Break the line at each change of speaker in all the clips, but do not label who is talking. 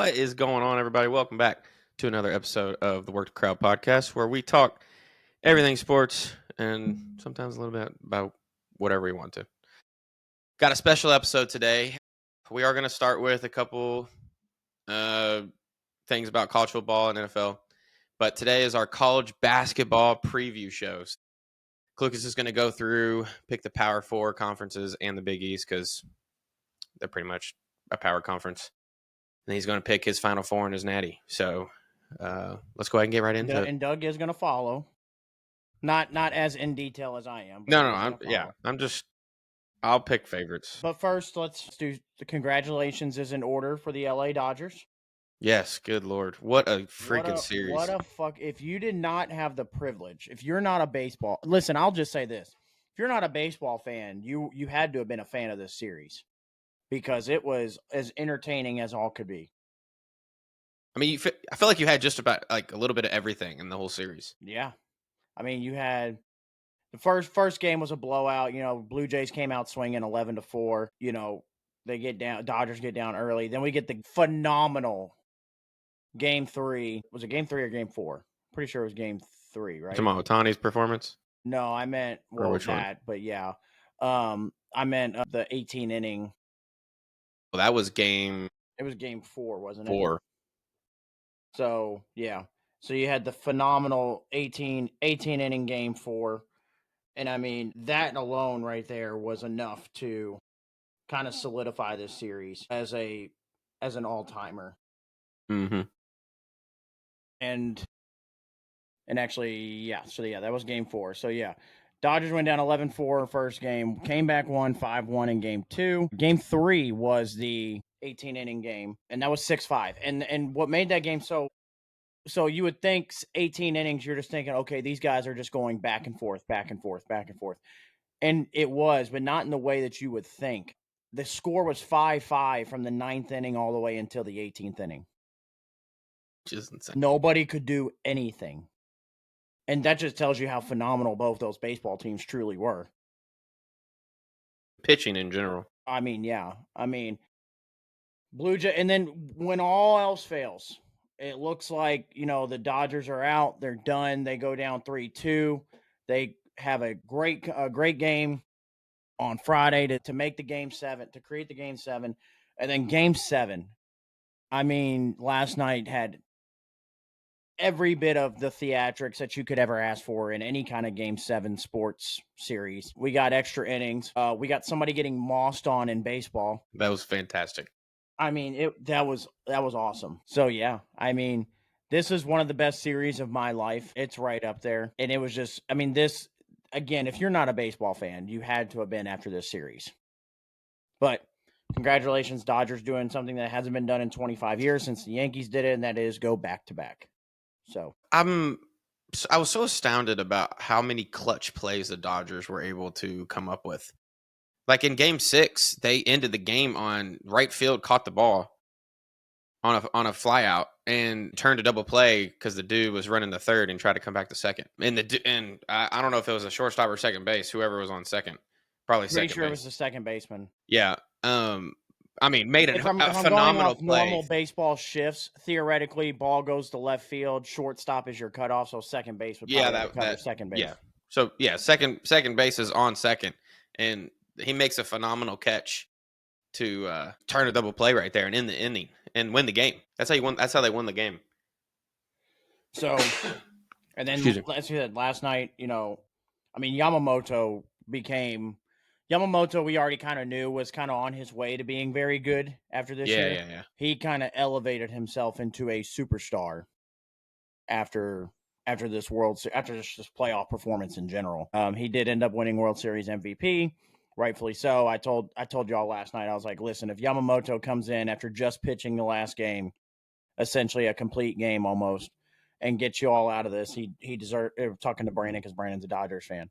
What is going on, everybody? Welcome back to another episode of the Work the Crowd podcast, where we talk everything sports and sometimes a little bit about whatever we want to. Got a special episode today. We are going to start with a couple things about college football and NFL, but today is our college basketball preview shows. Klucas is going to go through, pick the Power Four conferences and the Big East because they're pretty much a power conference. And he's going to pick his Final Four and his natty. So let's go ahead and get right into it.
And Doug is going to follow. Not as in detail as I am.
No, I'll pick favorites.
But first, let's do the congratulations is in order for the LA Dodgers.
Yes, good Lord. What a freaking series.
What a fuck. If you did not have the privilege, if you're not a baseball, listen, I'll just say this. If you're not a baseball fan, you had to have been a fan of this series because it was as entertaining as all could be.
I mean, I feel like you had just about like a little bit of everything in the whole series.
Yeah. I mean, you had the first game was a blowout. You know, Blue Jays came out swinging 11-4. You know, they get down. Dodgers get down early. Then we get the phenomenal Game 3. Was it Game 3 or Game 4? Pretty sure it was Game 3, right?
Come on, Ohtani's performance?
No, I meant but yeah. I meant the 18 inning.
Well, that was Game.
It was Game 4, wasn't it?
4.
So yeah. So you had the phenomenal 18 inning Game 4. And I mean, that alone right there was enough to kind of solidify this series as an all-timer.
Mm-hmm.
And actually, yeah. So yeah, that was Game 4. So yeah, Dodgers went down 11-4 first game, came back 5-1 in Game 2. Game 3 was the 18 inning game, and that was 6-5. And what made that game so you would think 18 innings, you're just thinking, okay, these guys are just going back and forth, back and forth, back and forth. And it was, but not in the way that you would think. The score was 5-5 from the 9th inning all the way until the 18th inning.
Just insane.
Nobody could do anything. And that just tells you how phenomenal both those baseball teams truly were.
Pitching in general.
I mean, yeah. I mean, Blue Jay, and then when all else fails, it looks like, you know, the Dodgers are out. They're done. They go down 3-2. They have a great game on Friday to make the Game 7, to create the Game 7. And then Game 7, I mean, last night had every bit of the theatrics that you could ever ask for in any kind of Game 7 sports series. We got extra innings. We got somebody getting mossed on in baseball.
That was fantastic.
I mean, that was awesome. So yeah, I mean, this is one of the best series of my life. It's right up there. And it was just, I mean, this, again, if you're not a baseball fan, you had to have been after this series. But congratulations, Dodgers, doing something that hasn't been done in 25 years since the Yankees did it, and that is go back-to-back. So
I was so astounded about how many clutch plays the Dodgers were able to come up with. Like in Game 6, they ended the game on right field, caught the ball on a fly out and turned a double play because the dude was running the third and tried to come back to second. And I don't know if it was a shortstop or second base, whoever was on second, probably second.
Pretty sure it was the second baseman.
Yeah. I mean, made a phenomenal
going off
play.
Normal baseball shifts, theoretically, ball goes to left field, shortstop is your cutoff, so second base would probably cover second base.
Yeah. So yeah, second base is on second, and he makes a phenomenal catch to turn a double play right there and end the inning and win the game. That's how you won. That's how they won the game.
So, and then last night, you know, I mean, Yamamoto, we already kind of knew was kind of on his way to being very good after this year.
Yeah.
He kind of elevated himself into a superstar after this playoff performance in general. He did end up winning World Series MVP, rightfully so. I told y'all last night, I was like, listen, if Yamamoto comes in after just pitching the last game, essentially a complete game almost, and gets you all out of this, he deserves. Talking to Brandon because Brandon's a Dodgers fan.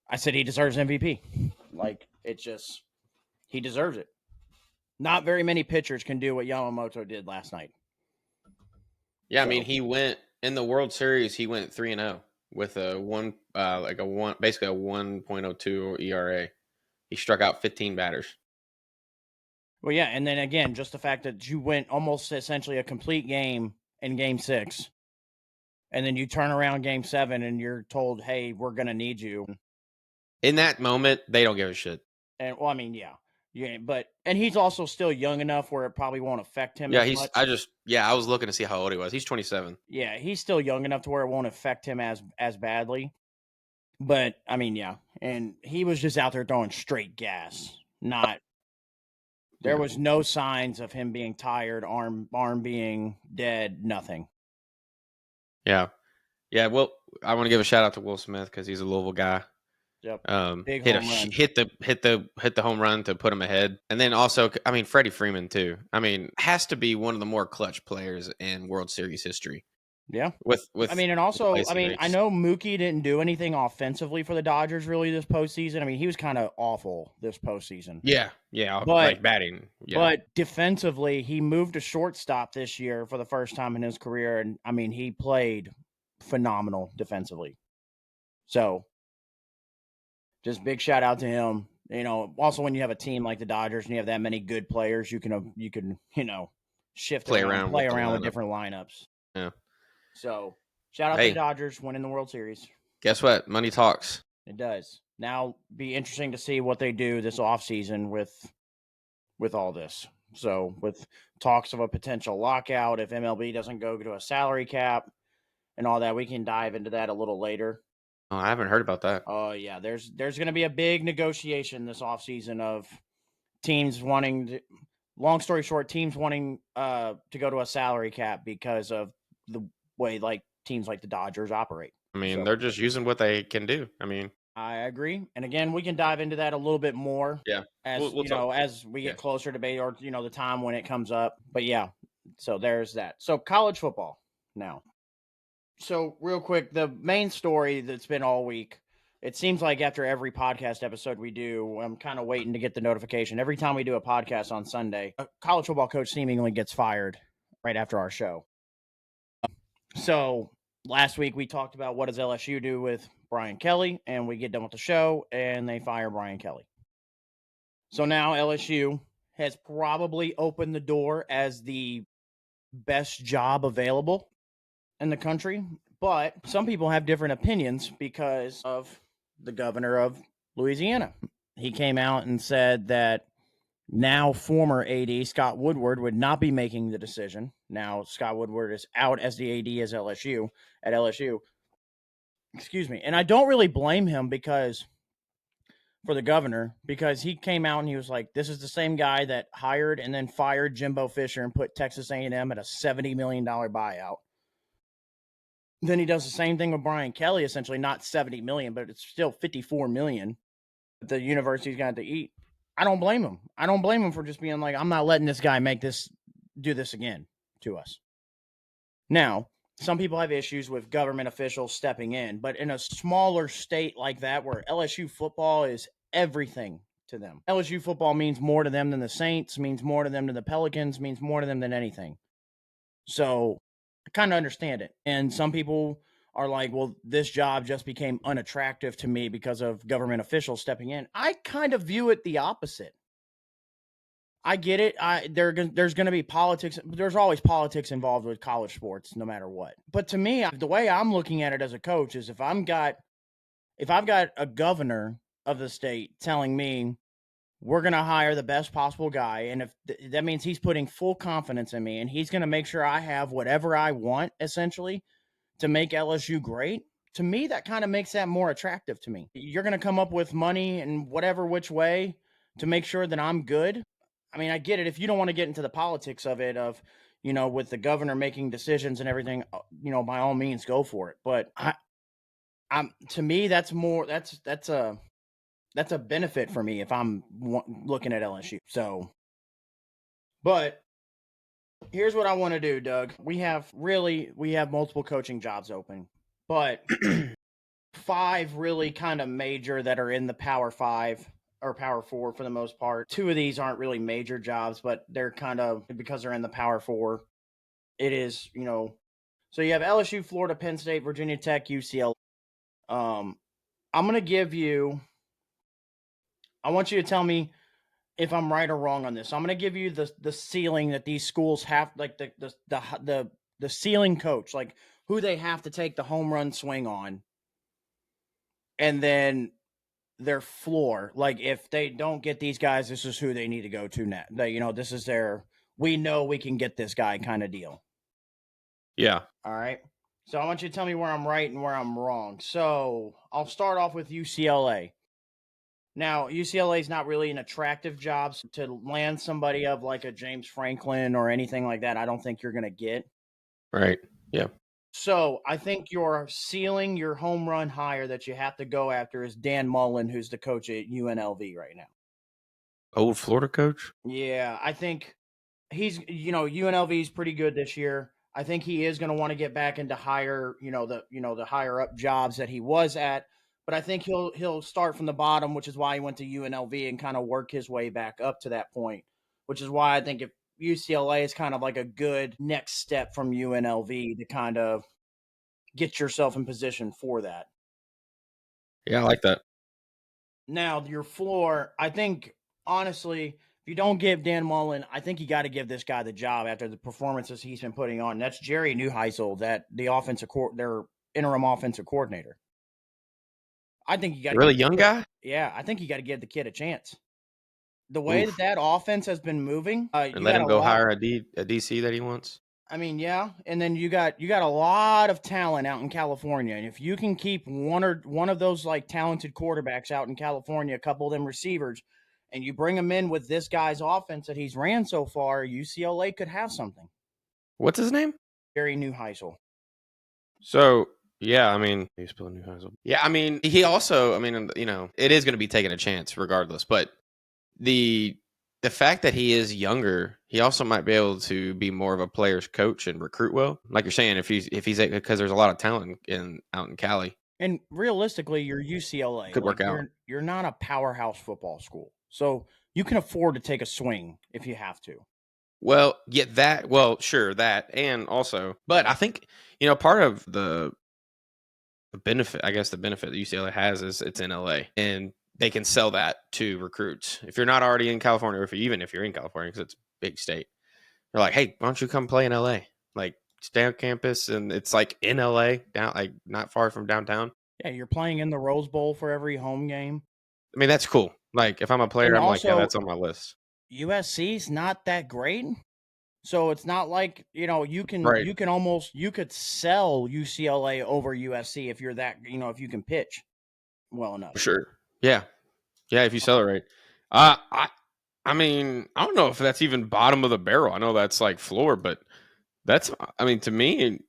I said he deserves MVP. Like, he deserves it. Not very many pitchers can do what Yamamoto did last night.
Yeah, so, I mean, he went in the World Series. He went 3-0 with basically a 1.02 ERA. He struck out 15 batters.
Well, yeah, and then again, just the fact that you went almost essentially a complete game in Game 6, and then you turn around Game 7 and you're told, hey, we're going to need you.
In that moment, they don't give a shit.
And, well, I mean, yeah. And he's also still young enough where it probably won't affect him as much.
I was looking to see how old he was. He's 27.
Yeah, he's still young enough to where it won't affect him as badly. But, I mean, yeah. And he was just out there throwing straight gas. There was no signs of him being tired, arm being dead, nothing.
Yeah. Yeah, well, I want to give a shout out to Will Smith because he's a Louisville guy.
Yep.
Hit the home run to put him ahead. And then also, I mean, Freddie Freeman too. I mean, has to be one of the more clutch players in World Series history.
Yeah.
With
I mean, and also, I mean, I know Mookie didn't do anything offensively for the Dodgers really this postseason. I mean, he was kind of awful this postseason.
Yeah, like batting. Yeah.
But defensively, he moved to shortstop this year for the first time in his career, and I mean, he played phenomenal defensively. So, just big shout out to him. You know, also when you have a team like the Dodgers and you have that many good players, you can shift
play
around
with
different lineups.
Yeah.
So, shout out to the Dodgers winning the World Series.
Guess what? Money talks.
It does. Now, be interesting to see what they do this offseason with all this. So, with talks of a potential lockout, if MLB doesn't go to a salary cap and all that, we can dive into that a little later.
Oh, I haven't heard about that.
Oh, yeah. There's going to be a big negotiation this offseason of teams wanting to, long story short, teams wanting to go to a salary cap because of the way like teams like the Dodgers operate.
I mean, they're just using what they can do. I mean,
I agree. And again, we can dive into that a little bit more.
Yeah.
As as we get closer to debate or the time when it comes up. But yeah, so there's that. So college football now. So real quick, the main story that's been all week, it seems like after every podcast episode we do, I'm kind of waiting to get the notification. Every time we do a podcast on Sunday, a college football coach seemingly gets fired right after our show. So last week we talked about what does LSU do with Brian Kelly, and we get done with the show, and they fire Brian Kelly. So now LSU has probably opened the door as the best job available in the country, but some people have different opinions because of the governor of Louisiana. He came out and said that now former AD Scott Woodward would not be making the decision. Now Scott Woodward is out as the AD at LSU. Excuse me. And I don't really blame him for the governor, because he came out and he was like, this is the same guy that hired and then fired Jimbo Fisher and put Texas A&M at a $70 million buyout. Then he does the same thing with Brian Kelly, essentially not $70 million, but it's still $54 million that the university's got to eat. I don't blame him. I don't blame him for just being like, I'm not letting this guy do this again to us. Now, some people have issues with government officials stepping in, but in a smaller state like that where LSU football is everything to them. LSU football means more to them than the Saints, means more to them than the Pelicans, means more to them than anything. So I kind of understand it. And some people are like, well, this job just became unattractive to me because of government officials stepping in. I kind of view it the opposite. I get it. There's going to be politics. There's always politics involved with college sports, no matter what. But to me, the way I'm looking at it as a coach is if I've got a governor of the state telling me we're going to hire the best possible guy, and if that means he's putting full confidence in me and he's going to make sure I have whatever I want, essentially, to make LSU great, to me, that kind of makes that more attractive to me. You're going to come up with money in whatever which way to make sure that I'm good. I mean, I get it. If you don't want to get into the politics of it, with the governor making decisions and everything, by all means, go for it. But to me, that's a benefit for me if I'm looking at LSU. So, but here's what I want to do, Doug. We have multiple coaching jobs open, but 5 really kind of major that are in the Power 5 or Power 4 for the most part. 2 of these aren't really major jobs, but they're kind of, because they're in the Power 4. It is, so you have LSU, Florida, Penn State, Virginia Tech, UCLA. I'm going to give you, I want you to tell me if I'm right or wrong on this. I'm going to give you the ceiling that these schools have, like the ceiling coach, like who they have to take the home run swing on, and then their floor. Like if they don't get these guys, this is who they need to go to next. This is their, we know we can get this guy kind of deal.
Yeah.
All right. So I want you to tell me where I'm right and where I'm wrong. So I'll start off with UCLA. Now, UCLA is not really an attractive job to land somebody of like a James Franklin or anything like that. I don't think you're going to get.
Right. Yeah.
So I think your ceiling, your home run higher that you have to go after is Dan Mullen, who's the coach at UNLV right now.
Old Florida coach?
Yeah, I think he's, UNLV is pretty good this year. I think he is going to want to get back into higher, the higher up jobs that he was at. But I think he'll start from the bottom, which is why he went to UNLV and kind of work his way back up to that point. Which is why I think if UCLA is kind of like a good next step from UNLV to kind of get yourself in position for that.
Yeah, I like that.
Now, your floor, I think, honestly, if you don't give Dan Mullen, I think you got to give this guy the job after the performances he's been putting on. That's Jerry Neuheisel, their interim offensive coordinator. I think you got
really young guy.
Yeah, I think you got to give the kid a chance. The way that offense has been moving,
and let him go hire a DC that he wants.
I mean, yeah, and then you got a lot of talent out in California, and if you can keep one of those like talented quarterbacks out in California, a couple of them receivers, and you bring them in with this guy's offense that he's ran so far, UCLA could have something.
What's his name?
Jerry Neuheisel.
So yeah, I mean, he's still Neuheisel. Yeah, I mean, he also, I mean, it is going to be taking a chance regardless, but the fact that he is younger, he also might be able to be more of a player's coach and recruit well. Like you're saying, if he's because there's a lot of talent out in Cali.
And realistically, you're UCLA.
Could work out.
You're not a powerhouse football school, so you can afford to take a swing if you have to.
Well, sure, that, and also, but I think part of the benefit, I guess, the benefit that UCLA has is it's in LA, and they can sell that to recruits. If you're not already in California, or even if you're in California, because it's a big state, they're like, hey, why don't you come play in LA? Like, stay on campus, and it's like in LA, down like not far from downtown.
Yeah, you're playing in the Rose Bowl for every home game.
I mean, that's cool. Like, if I'm a player, I'm like, yeah, that's on my list.
USC's not that great. So it's not like, you can you could sell UCLA over USC if you're that, if you can pitch well enough.
Sure. Yeah. Yeah, if you sell it right. I mean, I don't know if that's even bottom of the barrel. I know that's like floor, but to me.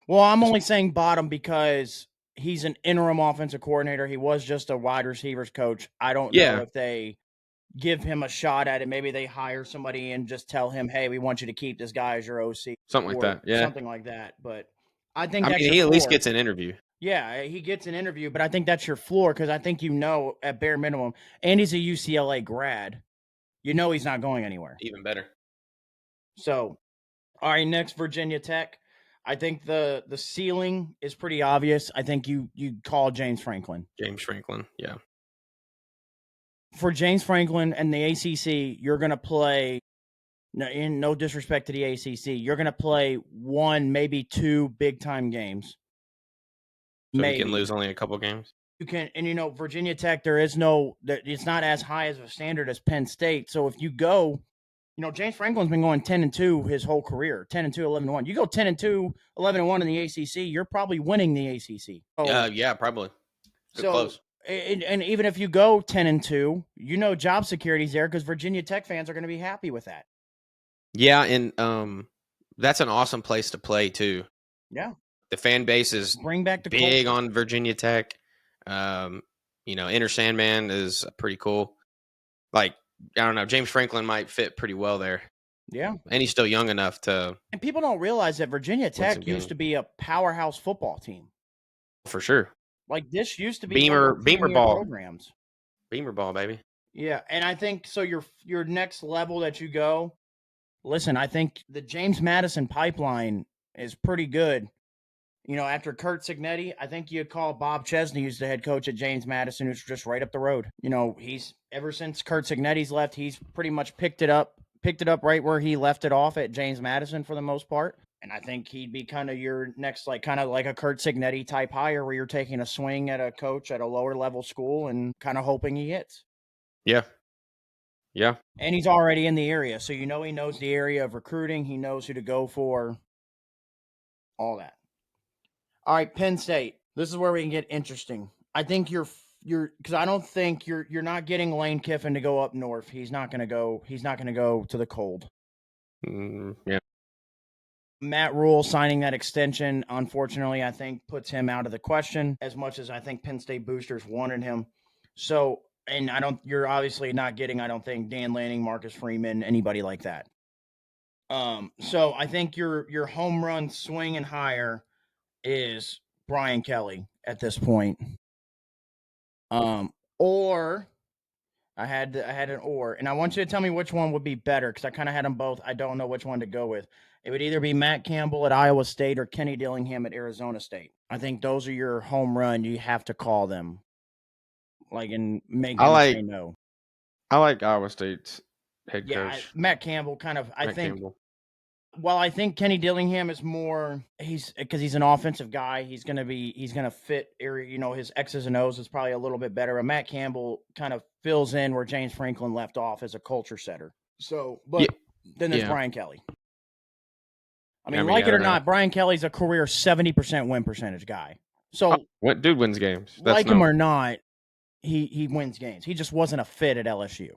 Well, I'm only saying bottom because he's an interim offensive coordinator. He was just a wide receivers coach. I don't know if they give him a shot at it. Maybe they hire somebody and just tell him, hey, we want you to keep this guy as your OC.
Something like that. Yeah.
Something like that. But I think
he at least gets an interview.
Yeah, he gets an interview, but I think that's your floor because I think at bare minimum, and he's a UCLA grad. He's not going anywhere.
Even better.
So, all right, next Virginia Tech. I think the ceiling is pretty obvious. I think you call James Franklin.
James Franklin, yeah.
For James Franklin and the ACC, you're going to play, in no disrespect to the ACC, you're going to play one, maybe two big-time games.
So you can lose only a couple games?
You can, and Virginia Tech, it's not as high as a standard as Penn State. So if you go, James Franklin's been going 10-2 his whole career, 10-2, 11-1. You go 10-2, 11-1 in the ACC, you're probably winning the ACC.
Yeah, probably. Close.
And even if you go 10-2, job security's there because Virginia Tech fans are going to be happy with that.
Yeah, and that's an awesome place to play too.
Yeah.
The fan base is
bring back the
big culture on Virginia Tech. Enter Sandman is pretty cool. Like, I don't know, James Franklin might fit pretty well there.
Yeah.
And he's still young enough to.
And people don't realize that Virginia Tech used to be a powerhouse football team.
For sure.
Like, this used to be
Beamer ball
programs.
Beamer ball, baby.
Yeah, and I think so. Your next level that you go. Listen, I think the James Madison pipeline is pretty good. After Kurt Signetti, I think you call Bob Chesney, who's the head coach at James Madison, who's just right up the road. He's ever since Kurt Signetti's left, he's pretty much picked it up right where he left it off at James Madison for the most part. And I think he'd be kind of your next, kind of like a Kurt Signetti type hire, where you're taking a swing at a coach at a lower level school and kind of hoping he hits.
Yeah. Yeah.
And he's already in the area, so he knows the area of recruiting. He knows who to go for. All that. All right, Penn State. This is where we can get interesting. I think you're because I don't think you're not getting Lane Kiffin to go up north. He's not going to go. He's not going to go to the cold.
Yeah.
Matt Rule signing that extension, unfortunately, I think puts him out of the question, as much as I think Penn State boosters wanted him. So, and you're obviously not getting, I don't think, Dan Lanning, Marcus Freeman, anybody like that. So I think your home run swing and hire is Brian Kelly at this point. Or I had an or, and I want you to tell me which one would be better, because I kind of had them both. I don't know which one to go with. It would either be Matt Campbell at Iowa State or Kenny Dillingham at Arizona State. I think those are your home run. You have to call them, and make them say no.
I like Iowa State's head coach.
Matt Campbell kind of. I think.
Campbell.
Well, I think Kenny Dillingham is more. Because he's an offensive guy. He's gonna fit area. His X's and O's is probably a little bit better. But Matt Campbell kind of fills in where James Franklin left off as a culture setter. So, but then there's Brian Kelly. I mean, like it or not, Brian Kelly's a career 70% win percentage guy. So,
what dude wins games?
That's him or not, he wins games. He just wasn't a fit at LSU.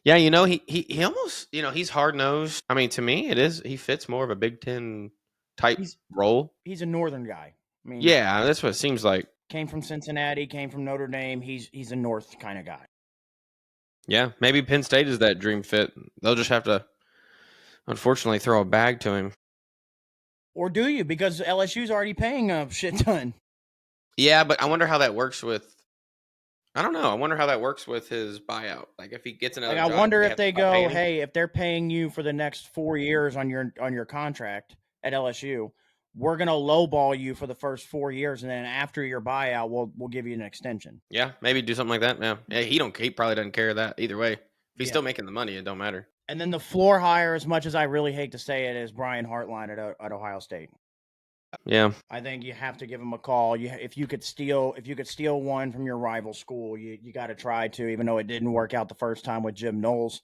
Yeah, he almost, he's hard nosed. I mean, to me, it is. He fits more of a Big Ten type role.
He's a Northern guy. I mean,
yeah, that's what it seems like.
Came from Cincinnati, came from Notre Dame. He's a North kind of guy.
Yeah, maybe Penn State is that dream fit. They'll just have to, unfortunately, throw a bag to him.
Or do you? Because LSU's already paying a shit ton.
Yeah, but I wonder how that works with. I don't know. I wonder how that works with his buyout. Like, if he gets another job,
I wonder if they go, hey, if they're paying you for the next 4 years on your contract at LSU, we're gonna lowball you for the first 4 years, and then after your buyout, we'll give you an extension.
Yeah, maybe do something like that. Yeah, he probably doesn't care that either way. If he's still making the money, it don't matter.
And then the floor hire, as much as I really hate to say it, is Brian Hartline at Ohio State.
Yeah,
I think you have to give him a call. If you could steal one from your rival school, you got to try to, even though it didn't work out the first time with Jim Knowles.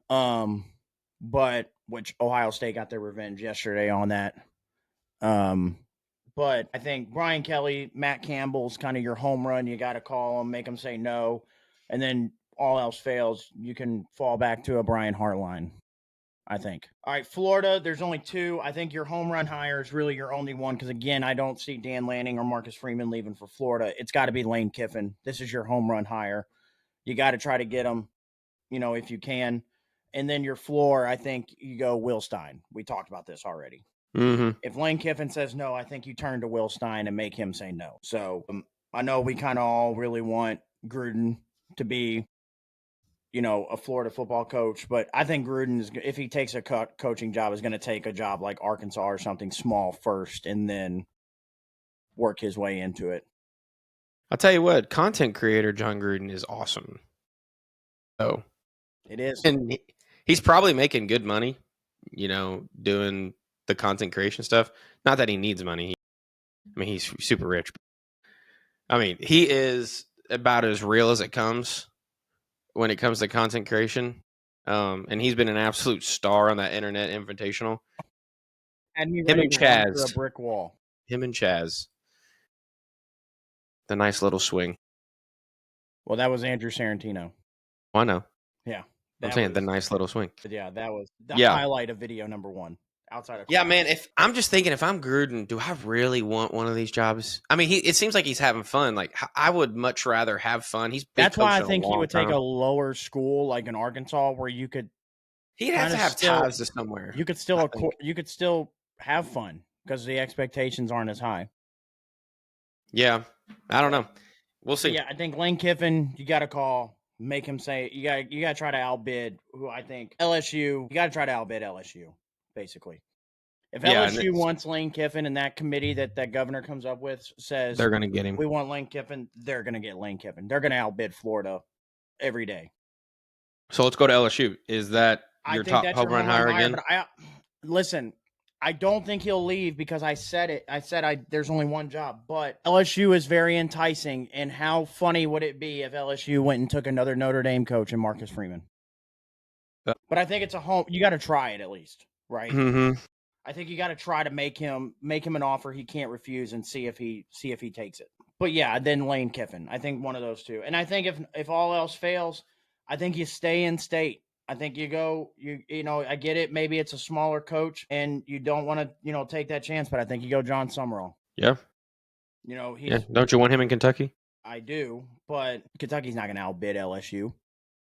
But which Ohio State got their revenge yesterday on that. But I think Brian Kelly, Matt Campbell's kind of your home run. You got to call him, make him say no, and then all else fails, you can fall back to a Brian Hartline, I think. All right, Florida, there's only two. I think your home run hire is really your only one, because, again, I don't see Dan Lanning or Marcus Freeman leaving for Florida. It's got to be Lane Kiffin. This is your home run hire. You got to try to get him, if you can. And then your floor, I think you go Will Stein. We talked about this already.
Mm-hmm.
If Lane Kiffin says no, I think you turn to Will Stein and make him say no. So I know we kind of all really want Gruden to be, a Florida football coach, but I think Gruden is, if he takes a coaching job, is going to take a job like Arkansas or something small first, and then work his way into it.
I'll tell you what, content creator John Gruden is awesome. Oh,
it is,
and he's probably making good money, doing the content creation stuff. Not that he needs money. He's super rich. He is about as real as it comes when it comes to content creation. And he's been an absolute star on that internet invitational.
And him and Chaz. A brick wall.
Him and Chaz. The nice little swing.
Well, that was Andrew Sarantino.
Oh, I know.
Yeah.
I'm saying the nice little swing.
Yeah, that was the highlight of video number one. Outside of
man, if I'm Gruden, do I really want one of these jobs? It seems like he's having fun. Like, I would much rather have fun.
That's why I think he would take a lower school like in Arkansas, where you could.
He'd have to have ties to somewhere.
You could still have fun because the expectations aren't as high.
Yeah, I don't know. We'll see.
Yeah, I think Lane Kiffin, you got to call, make him say you got to try to outbid. Who I think LSU, you got to try to outbid LSU. Basically, If
Yeah,
LSU wants Lane Kiffin and that committee that governor comes up with says
they're going to get him.
We want Lane Kiffin, they're going to get Lane Kiffin. They're going to outbid Florida every day.
So let's go to LSU. Is that your top home run hire again?
But listen, I don't think he'll leave because I said it. I said there's only one job, but LSU is very enticing. And how funny would it be if LSU went and took another Notre Dame coach in Marcus Freeman? But I think it's a home. You got to try it at least, right?
Mm-hmm.
I think you got to try to make him an offer he can't refuse and see if he takes it. But yeah, then Lane Kiffin. I think one of those two. And I think if all else fails, I think you stay in state. I think you go, you know, I get it. Maybe it's a smaller coach and you don't want to, you know, take that chance, but I think you go John Summerall.
Yeah.
You know,
Don't you want him in Kentucky?
I do, but Kentucky's not going to outbid LSU.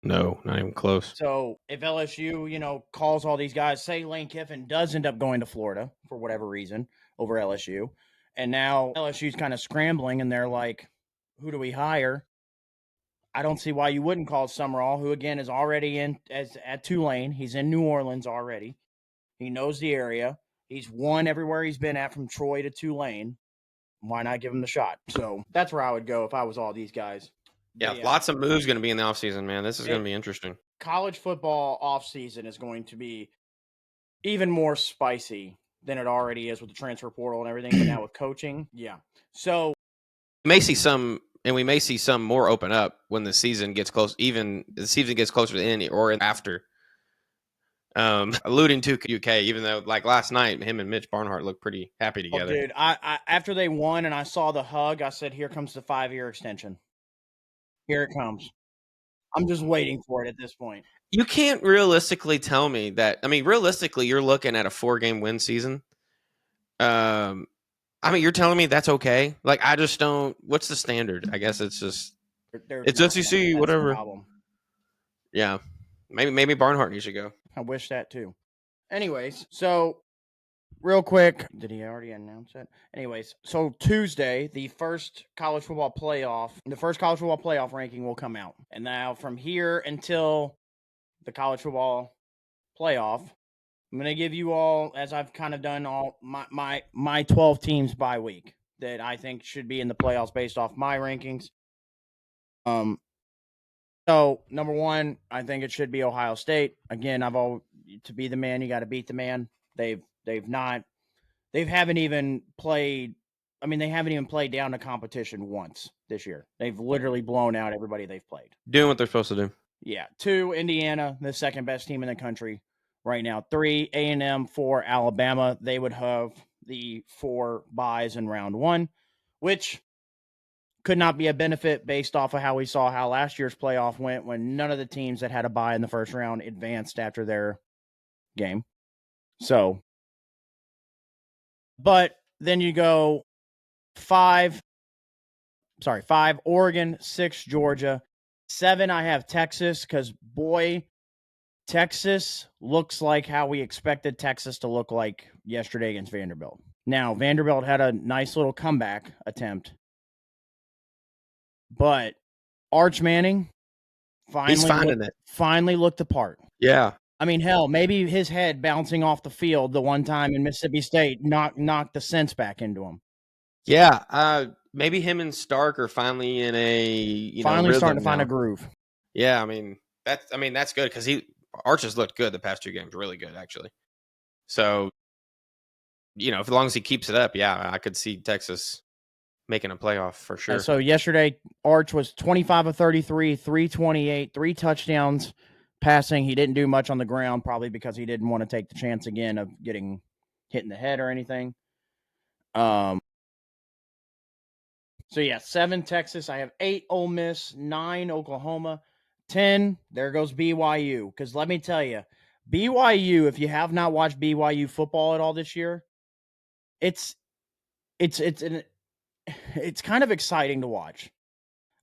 No, not even close.
So if LSU, you know, calls all these guys, say Lane Kiffin does end up going to Florida for whatever reason over LSU, and now LSU's kind of scrambling and they're like, who do we hire? I don't see why you wouldn't call Summerall, who again is already at Tulane. He's in New Orleans already. He knows the area. He's won everywhere he's been at, from Troy to Tulane. Why not give him the shot? So that's where I would go if I was all these guys.
Yeah, lots of moves going to be in the offseason, man. This is going to be interesting.
College football offseason is going to be even more spicy than it already is with the transfer portal and everything, but now with coaching. Yeah. So
we may see some more open up when the season gets close, even the season gets closer to the end or after. Alluding to UK, even though like last night, him and Mitch Barnhart looked pretty happy together.
Dude, I after they won and I saw the hug, I said, here comes the 5-year extension. Here it comes. I'm just waiting for it at this point.
You can't realistically tell me that. I mean, realistically, you're looking at a 4-game win season. I mean, you're telling me that's okay? Like, I just don't. What's the standard? I guess it's just it's SEC, whatever. Yeah, maybe Barnhart needs to go.
I wish that too. Anyways, so real quick, did he already announce it? Anyways, so Tuesday, the first college football playoff ranking will come out. And now from here until the college football playoff, I'm going to give you all, as I've kind of done all my 12 teams by week that I think should be in the playoffs based off my rankings. So number one, I think it should be Ohio State. Again, to be the man, you got to beat the man. They haven't even played down to competition once this year. They've literally blown out everybody they've played.
Doing what they're supposed to do.
Yeah. 2, Indiana, the second best team in the country right now. 3, A&M. 4, Alabama. They would have the 4 byes in round 1, which could not be a benefit based off of how we saw how last year's playoff went when none of the teams that had a bye in the first round advanced after their game. So, but then you go 5, Oregon, 6, Georgia, 7, I have Texas, because boy, Texas looks like how we expected Texas to look like yesterday against Vanderbilt. Now, Vanderbilt had a nice little comeback attempt, but Arch Manning finally looked the part.
Yeah.
I mean, hell, maybe his head bouncing off the field the one time in Mississippi State knocked the sense back into him.
Yeah, maybe him and Stark are finally in a
starting to find a groove.
Yeah, I mean that's good because Arch has looked good the past 2 games, really good actually. So, as long as he keeps it up, yeah, I could see Texas making a playoff for sure.
So yesterday, Arch was 25 of 33, 328, 3 touchdowns passing. He didn't do much on the ground, probably because he didn't want to take the chance again of getting hit in the head or anything. So yeah, 7 Texas. I have 8 Ole Miss, 9 Oklahoma, 10. There goes BYU. Because let me tell you, BYU. If you have not watched BYU football at all this year, it's kind of exciting to watch.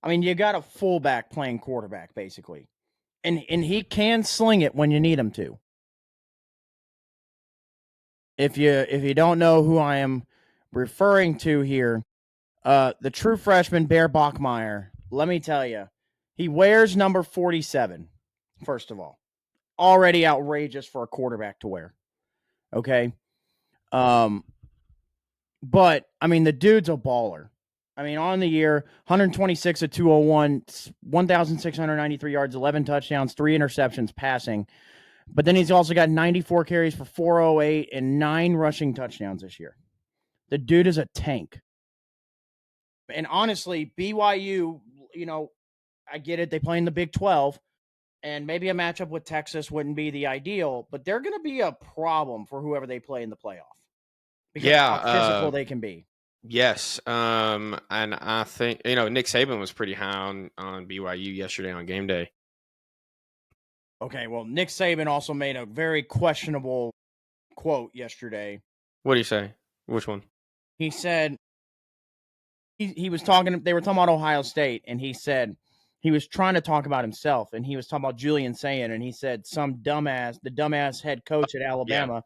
I mean, you got a fullback playing quarterback basically, and he can sling it when you need him to. If you don't know who I am referring to here, the true freshman Bear Bachmeier, let me tell you, he wears number 47, first of all. Already outrageous for a quarterback to wear. Okay? But I mean, the dude's a baller. I mean, on the year, 126 at 201, 1,693 yards, 11 touchdowns, 3 interceptions passing. But then he's also got 94 carries for 408 and 9 rushing touchdowns this year. The dude is a tank. And honestly, BYU, I get it. They play in the Big 12, and maybe a matchup with Texas wouldn't be the ideal, but they're going to be a problem for whoever they play in the playoff because of how physical they can be.
Yes. And I think, Nick Saban was pretty high on BYU yesterday on game day.
Okay, well, Nick Saban also made a very questionable quote yesterday.
What do you say? Which one?
He said he was talking. They were talking about Ohio State, and he said he was trying to talk about himself, and he was talking about Julian Sayin, and he said the dumbass head coach at Alabama,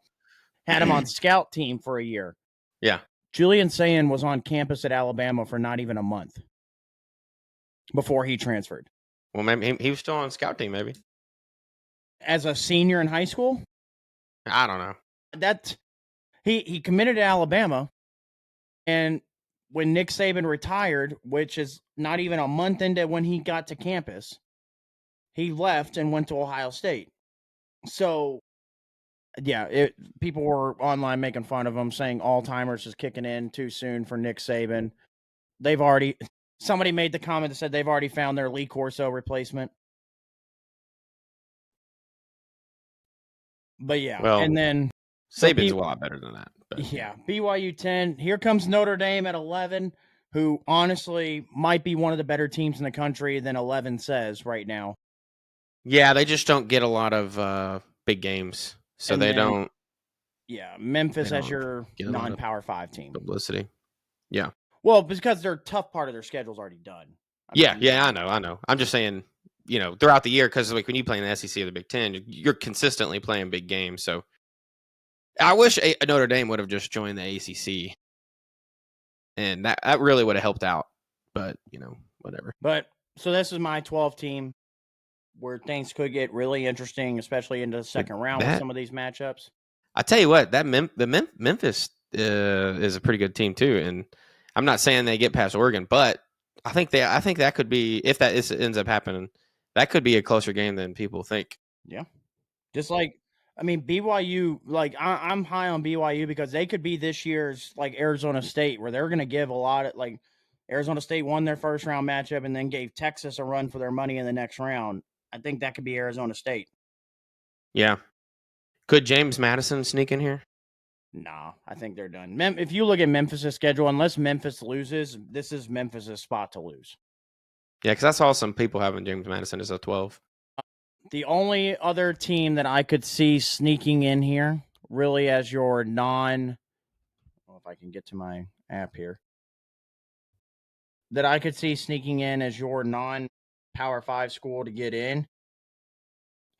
had him on scout team for a year.
Yeah.
Julian Sayin was on campus at Alabama for not even a month before he transferred.
Well, maybe he was still on scout team, maybe.
As a senior in high school?
I don't know.
He committed to Alabama, and when Nick Saban retired, which is not even a month into when he got to campus, he left and went to Ohio State. So, yeah, people were online making fun of him, saying Alzheimer's is kicking in too soon for Nick Saban. Somebody made the comment that said they've already found their Lee Corso replacement. But yeah,
well,
and then
Saban's a lot better than that.
But. Yeah, BYU 10. Here comes Notre Dame at 11, who honestly might be one of the better teams in the country than 11 says right now.
Yeah, they just don't get a lot of big games, so they don't.
Yeah, Memphis as your non-Power 5 team.
Publicity. Yeah.
Well, because their tough part of their schedule is already done.
I know. I'm just saying, throughout the year, because like when you play in the SEC or the Big Ten, you're consistently playing big games. So I wish Notre Dame would have just joined the ACC, and that really would have helped out. But whatever.
But so this is my 12 team, where things could get really interesting, especially into the second round with some of these matchups.
I tell you what, Memphis is a pretty good team too, and I'm not saying they get past Oregon, but I think that could be, if that ends up happening, that could be a closer game than people think.
Yeah, just like BYU. Like I'm high on BYU because they could be this year's like Arizona State, where they're going to give a lot of like Arizona State won their first round matchup and then gave Texas a run for their money in the next round. I think that could be Arizona State.
Yeah. Could James Madison sneak in here?
Nah, I think they're done. If you look at Memphis' schedule, unless Memphis loses, this is Memphis' spot to lose.
Yeah, because I saw some people having James Madison as a 12.
The only other team that I could see sneaking in here, really as your if I can get to my app here, that I could see sneaking in as your non-Power 5 school to get in,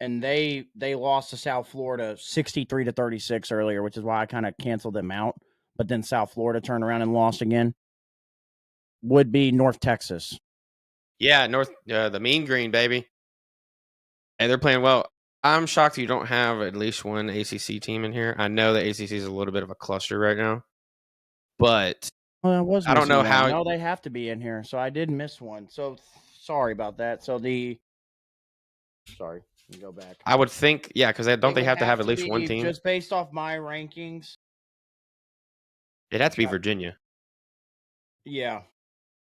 and they lost to South Florida 63-36 earlier, which is why I kind of canceled them out. But then South Florida turned around and lost again. Would be North Texas.
Yeah, the Mean Green, baby. And they're playing well. I'm shocked you don't have at least one ACC team in here. I know the ACC is a little bit of a cluster right now, but
I don't know how. No, they have to be in here. So I did miss one. So sorry about that. So sorry, let me go back.
I would think, yeah, because they have to have at least one team?
Just based off my rankings.
It'd have to be Virginia.
Yeah.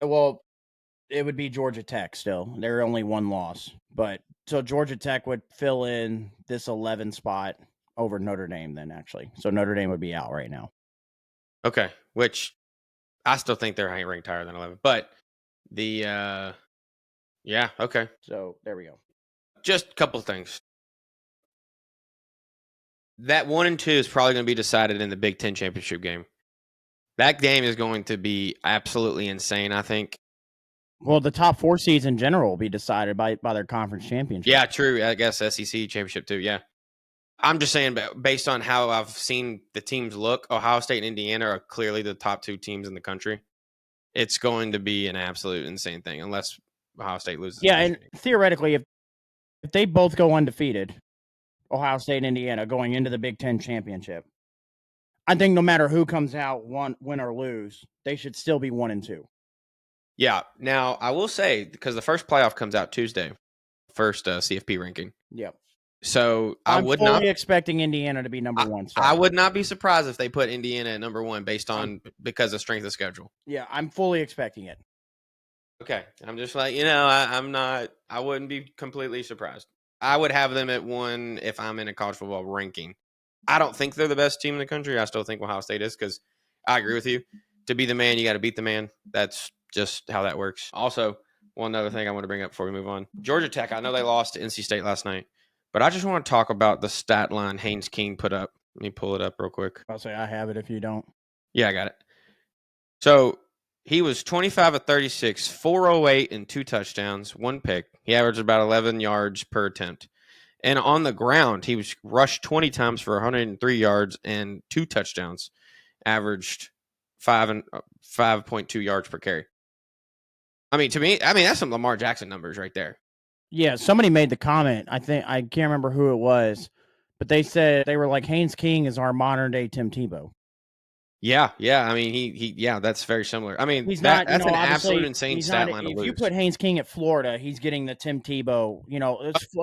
Well, it would be Georgia Tech still. They're only one loss. But so Georgia Tech would fill in this 11 spot over Notre Dame then, actually. So Notre Dame would be out right now.
Okay, which I still think they're ranked higher than 11. But yeah, okay.
So there we go.
Just a couple things. That 1 and 2 is probably going to be decided in the Big Ten championship game. That game is going to be absolutely insane, I think.
Well, the top 4 seeds in general will be decided by their conference championship.
Yeah, true. I guess SEC championship too, yeah. I'm just saying, based on how I've seen the teams look, Ohio State and Indiana are clearly the top 2 teams in the country. It's going to be an absolute insane thing, unless Ohio State loses.
Yeah, and theoretically, if they both go undefeated, Ohio State and Indiana going into the Big Ten championship, I think no matter who comes out, win or lose, they should still be 1-2.
Yeah. Now, I will say, because the first playoff comes out Tuesday, first CFP ranking.
Yep.
So
I'm fully expecting Indiana to be number one.
I would not be surprised if they put Indiana at number one because of strength of schedule.
Yeah, I'm fully expecting it.
Okay. I'm just like, I wouldn't be completely surprised. I would have them at one if I'm in a college football ranking. I don't think they're the best team in the country. I still think Ohio State is, because I agree with you. To be the man, you got to beat the man. That's just how that works. Also, one other thing I want to bring up before we move on. Georgia Tech, I know they lost to NC State last night, but I just want to talk about the stat line Haynes King put up. Let me pull it up real quick.
I'll say I have it if you don't.
Yeah, I got it. So he was 25 of 36, 408 and 2 touchdowns, 1 pick. He averaged about 11 yards per attempt. And on the ground, he was rushed 20 times for 103 yards and 2 touchdowns, averaged 5.2 yards per carry. I mean, to me, that's some Lamar Jackson numbers right there.
Yeah, somebody made the comment. I can't remember who it was, but they said they were like, Haynes King is our modern day Tim Tebow.
Yeah. I mean, he that's very similar. I mean,
that's
an absolute insane stat line to lose.
If you put Haynes King at Florida, he's getting the Tim Tebow,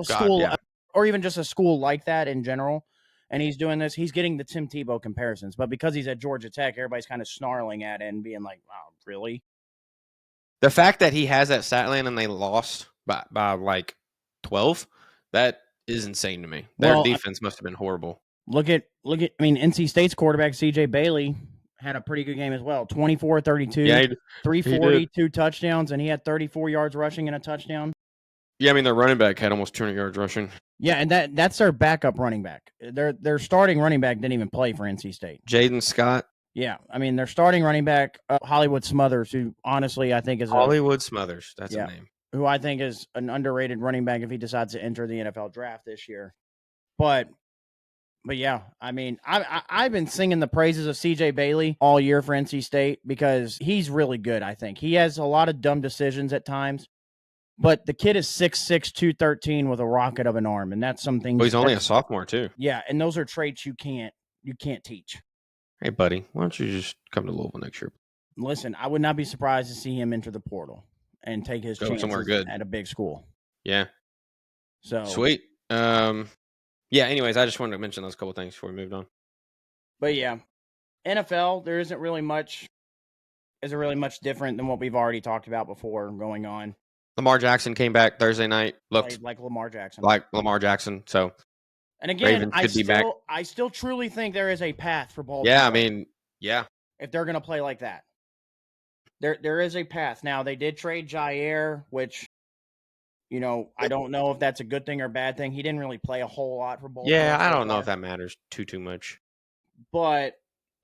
school, yeah.
Or even just a school like that in general. And he's doing this. He's getting the Tim Tebow comparisons. But because he's at Georgia Tech, everybody's kind of snarling at it and being like, wow, really?
The fact that he has that stat line and they lost by like 12, that is insane to me. Their defense must have been horrible.
Look at NC State's quarterback, CJ Bailey, had a pretty good game as well. 24-32, 340, 2 touchdowns, and he had 34 yards rushing and a touchdown.
Yeah, I mean, their running back had almost 200 yards rushing.
Yeah, and that's their backup running back. Their starting running back didn't even play for NC State.
Jaden Scott.
Yeah, I mean, their starting running back, Hollywood Smothers, who honestly I think is
Hollywood Smothers. That's a name.
Who I think is an underrated running back if he decides to enter the NFL draft this year. But yeah, I mean, I've been singing the praises of CJ Bailey all year for NC State because he's really good, I think. He has a lot of dumb decisions at times, but the kid is 6'6", 213 with a rocket of an arm, and that's something.
Well, he's only a sophomore, too.
Yeah, and those are traits you can't teach.
Hey, buddy, why don't you just come to Louisville next year?
Listen, I would not be surprised to see him enter the portal and take his chances somewhere good at a big school.
Yeah.
So
sweet. Yeah, anyways, I just wanted to mention those couple things before we moved on.
But yeah, NFL, there isn't really much different than what we've already talked about before going on.
Lamar Jackson came back Thursday night, looked
like Lamar Jackson.
So,
and again, I still truly think there is a path for Baltimore.
Yeah, I mean, yeah.
If they're going to play like that. There is a path. Now, they did trade Jair, which I don't know if that's a good thing or bad thing. He didn't really play a whole lot for Baltimore.
Yeah, I don't know if that matters too much.
But,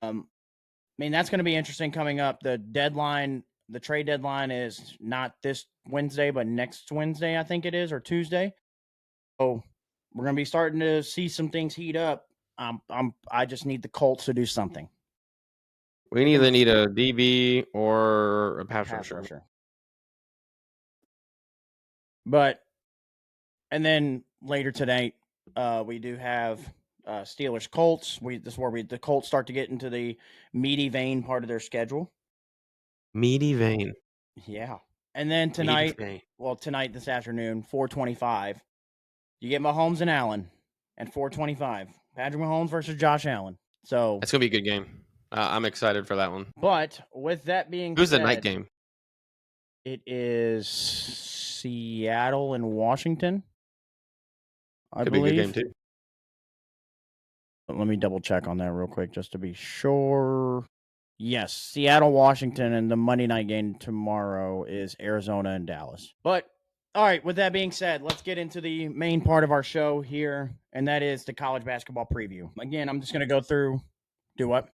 I mean, that's going to be interesting coming up. The trade deadline is not this Wednesday, but next Wednesday, I think it is, or Tuesday. So we're going to be starting to see some things heat up. I just need the Colts to do something.
We either need a DB or a pass rusher.
But, and then later tonight, we do have Steelers Colts. This is where the Colts start to get into the meaty vein part of their schedule.
Meaty vein.
Yeah. And then tonight, this afternoon, 4:25, you get Mahomes and Allen at 4:25. Patrick Mahomes versus Josh Allen. So
that's going to be a good game. I'm excited for that one.
But with that being
who's the night game?
It is Seattle and Washington.
Could be a good game too.
Let me double check on that real quick just to be sure. Yes, Seattle, Washington, and the Monday night game tomorrow is Arizona and Dallas. But, all right, with that being said, let's get into the main part of our show here, and that is the college basketball preview. Again, I'm just going to go through. Do what?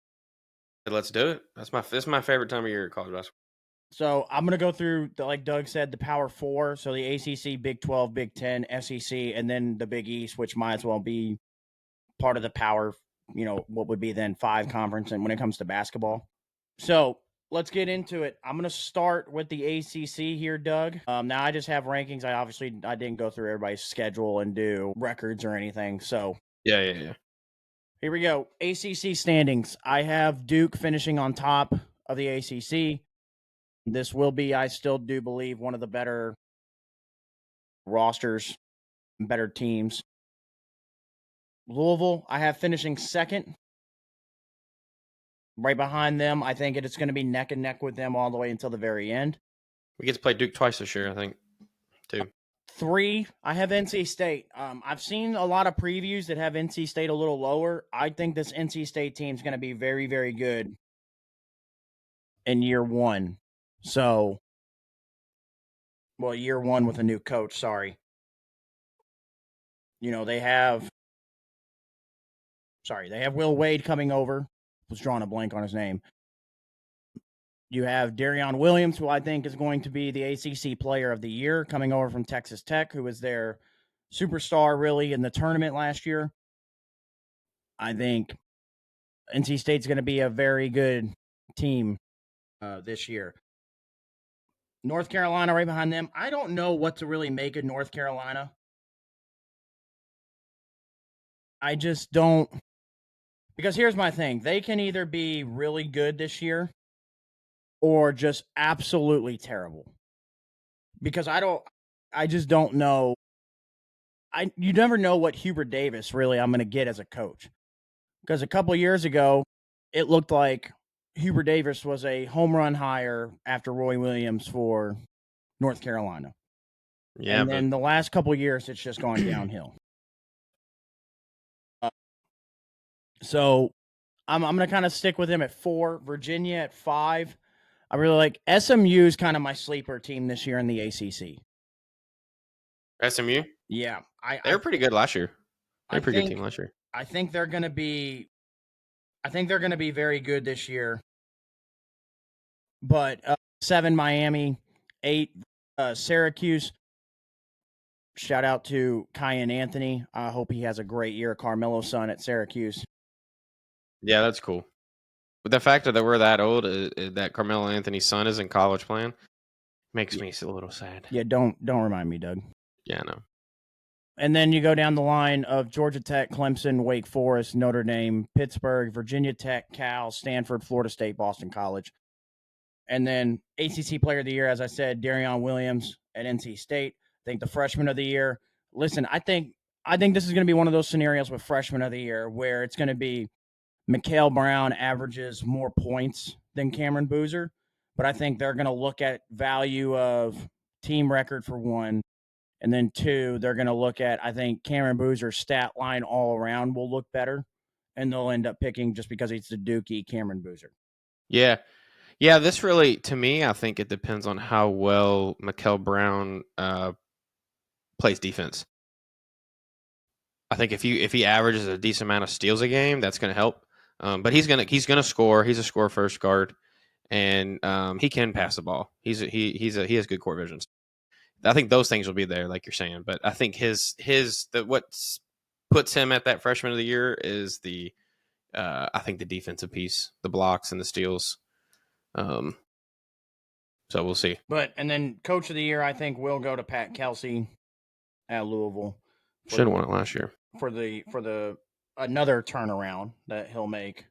Let's do it. This is my favorite time of year, college basketball.
So I'm going to go through, like Doug said, the Power Four. So the ACC, Big 12, Big 10, SEC, and then the Big East, which might as well be part of the Power, what would be then 5 conference and when it comes to basketball. So let's get into it. I'm going to start with the ACC here, Doug. Now I just have rankings. I didn't go through everybody's schedule and do records or anything. So
yeah.
Here we go. ACC standings. I have Duke finishing on top of the ACC. This will be, I still do believe, one of the better rosters, better teams. Louisville, I have finishing second. Right behind them, I think it's going to be neck and neck with them all the way until the very end.
We get to play Duke twice this year, I think, too.
3, I have NC State. I've seen a lot of previews that have NC State a little lower. I think this NC State team is going to be very, very good in year one. So, well, year one with a new coach, sorry. You know, they have Will Wade coming over. Was drawing a blank on his name. You have Darion Williams, who I think is going to be the ACC Player of the Year, coming over from Texas Tech, who was their superstar really in the tournament last year. I think NC State's going to be a very good team this year. North Carolina right behind them. I don't know what to really make of North Carolina. I just don't. Because here's my thing. They can either be really good this year or just absolutely terrible. Because I just don't know. You never know what Hubert Davis really I'm going to get as a coach. Because a couple years ago, it looked like Hubert Davis was a home run hire after Roy Williams for North Carolina.
Yeah,
and then the last couple years, it's just gone downhill. So I'm going to kind of stick with him at 4, Virginia at 5. I really like SMU is kind of my sleeper team this year in the ACC.
SMU?
Yeah.
They were pretty good last year. They were a pretty good team last year.
I think they're going to be very good this year. But 7, Miami, 8, Syracuse. Shout out to Kyan Anthony. I hope he has a great year. Carmelo's son at Syracuse.
Yeah, that's cool. But the fact that we're that old, that Carmelo Anthony's son is in college playing, makes me a little sad.
Yeah, don't remind me, Doug.
Yeah, I know.
And then you go down the line of Georgia Tech, Clemson, Wake Forest, Notre Dame, Pittsburgh, Virginia Tech, Cal, Stanford, Florida State, Boston College. And then ACC Player of the Year, as I said, Darion Williams at NC State. I think the Freshman of the Year. Listen, I think this is going to be one of those scenarios with Freshman of the Year where it's going to be Mikhail Brown averages more points than Cameron Boozer, but I think they're going to look at value of team record for 1, and then 2, they're going to look at, I think, Cameron Boozer's stat line all around will look better, and they'll end up picking just because he's the Dookie Cameron Boozer.
Yeah. Yeah, this really, to me, I think it depends on how well Mikhail Brown plays defense. I think if he averages a decent amount of steals a game, that's going to help. But he's gonna score. He's a score first guard, and he can pass the ball. He has good court visions. I think those things will be there, like you're saying. But I think what puts him at that Freshman of the Year is I think the defensive piece, the blocks and the steals. So we'll see.
And then Coach of the Year, I think will go to Pat Kelsey at Louisville.
Should have won it last year
for the another turnaround that he'll make.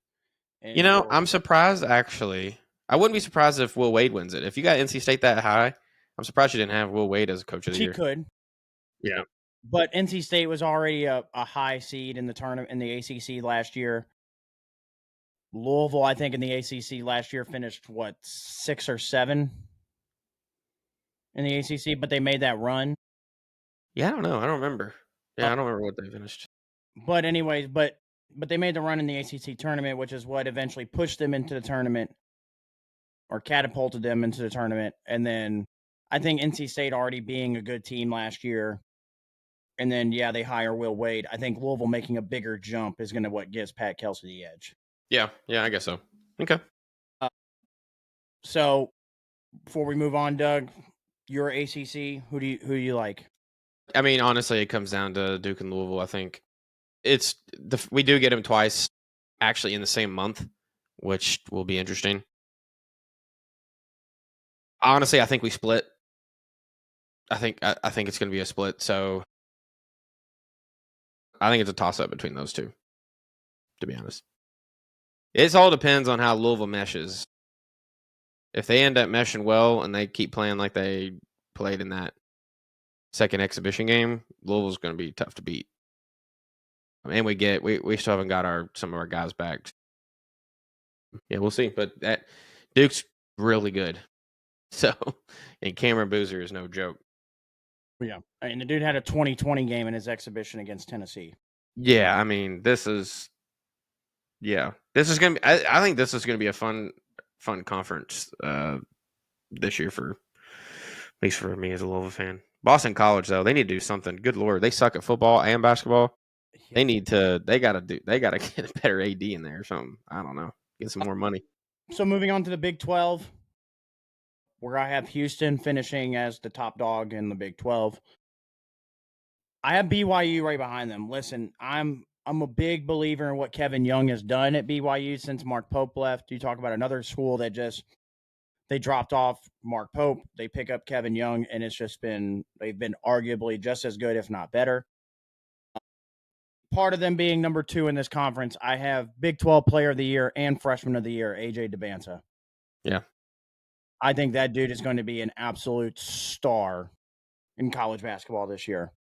I'm surprised actually. I wouldn't be surprised if Will Wade wins it. If you got NC State that high, I'm surprised you didn't have Will Wade as a Coach of the Year.
He could.
Yeah.
But NC State was already a high seed in the tournament in the ACC last year. Louisville, I think, in the ACC last year finished 6 or 7 in the ACC, but they made that run.
Yeah, I don't know. I don't remember. Yeah, I don't remember what they finished.
But anyways, but they made the run in the ACC tournament, which is what eventually pushed them into the tournament or catapulted them into the tournament. And then I think NC State already being a good team last year. And then, yeah, they hire Will Wade. I think Louisville making a bigger jump is going to what gives Pat Kelsey the edge.
Yeah, I guess so. Okay.
So before we move on, Doug, your ACC, who do you like?
I mean, honestly, it comes down to Duke and Louisville. I think we do get them twice, actually in the same month, which will be interesting. Honestly, I think we split. I think it's going to be a split. So I think it's a toss up between those two. to be honest. It all depends on how Louisville meshes. If they end up meshing well and they keep playing like they played in that second exhibition game, Louisville's going to be tough to beat. And we still haven't got some of our guys back. Yeah, we'll see. But that Duke's really good. So, and Cameron Boozer is no joke.
Yeah, and the dude had a 2020 game in his exhibition against Tennessee.
Yeah, I mean, this is gonna be. I think this is gonna be a fun conference this year at least for me as a Louisville fan. Boston College though, they need to do something. Good lord, they suck at football and basketball.
Yeah.
They gotta get a better AD in there or something. I don't know. Get some more money.
So moving on to the Big 12, where I have Houston finishing as the top dog in the Big 12. I have BYU right behind them. Listen, I'm a big believer in what Kevin Young has done at BYU since Mark Pope left. You talk about another school that they dropped off Mark Pope, they pick up Kevin Young, and they've been arguably just as good, if not better. Part of them being number 2 in this conference, I have Big 12 Player of the Year and Freshman of the Year, AJ DeBanza.
Yeah.
I think that dude is going to be an absolute star in college basketball this year.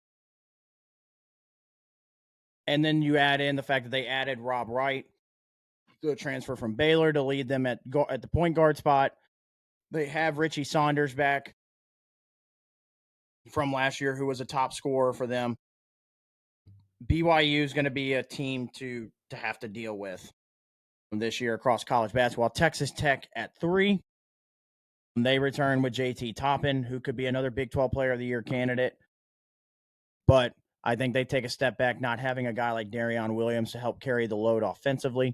And then you add in the fact that they added Rob Wright, the transfer from Baylor, to lead them at the point guard spot. They have Richie Saunders back from last year, who was a top scorer for them. BYU is going to be a team to have to deal with this year across college basketball. Texas Tech at 3. They return with JT Toppin, who could be another Big 12 Player of the Year candidate. But I think they take a step back, not having a guy like Darion Williams to help carry the load offensively.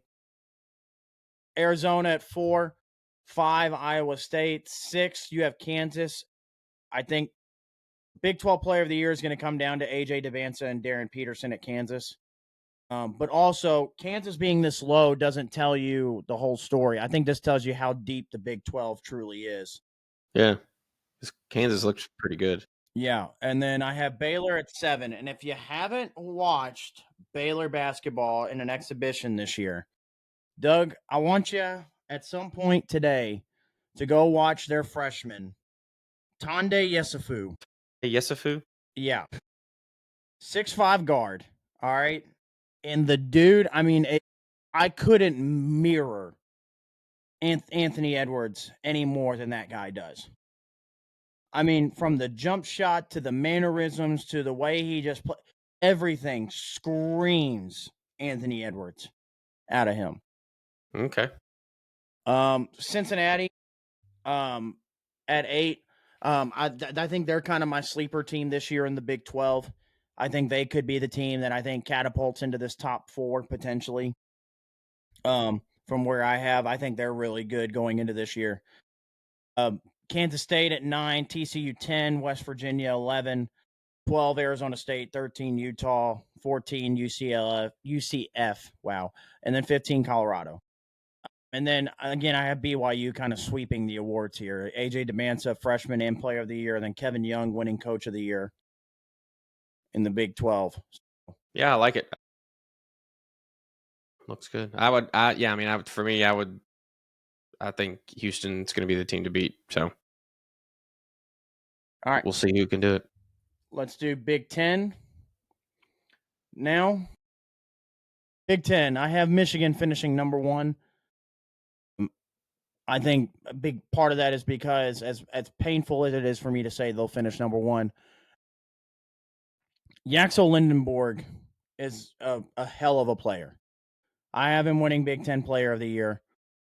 Arizona at 4. 5, Iowa State. 6, you have Kansas. I think Big 12 Player of the Year is going to come down to A.J. DeVanza and Darren Peterson at Kansas. But also, Kansas being this low doesn't tell you the whole story. I think this tells you how deep the Big 12 truly is.
Yeah. Kansas looks pretty good.
Yeah, and then I have Baylor at 7. And if you haven't watched Baylor basketball in an exhibition this year, Doug, I want you at some point today to go watch their freshman, Tande Yesufu.
Hey, Yesufu?
Yeah. 6'5" guard. All right. And the dude, I mean, I couldn't mirror Anthony Edwards any more than that guy does. I mean, from the jump shot to the mannerisms to the way he just plays, everything screams Anthony Edwards out of him.
Okay.
Cincinnati at 8. I think they're kind of my sleeper team this year in the Big 12. I think they could be the team that I think catapults into this top 4 potentially. From where I think they're really good going into this year. Kansas State at 9, TCU 10, West Virginia 11, 12 Arizona State, 13 Utah, 14 UCF, wow, and then 15 Colorado. And then again, I have BYU kind of sweeping the awards here. AJ DeManza, freshman and Player of the Year, and then Kevin Young winning Coach of the Year in the Big 12.
Yeah, I like it. Looks good. I think Houston's going to be the team to beat. So,
all right,
we'll see who can do it.
Let's do Big 10 now. Big 10. I have Michigan finishing number 1. I think a big part of that is because, as painful as it is for me to say they'll finish number 1, Yaxel Lindenborg is a hell of a player. I have him winning Big 10 Player of the Year.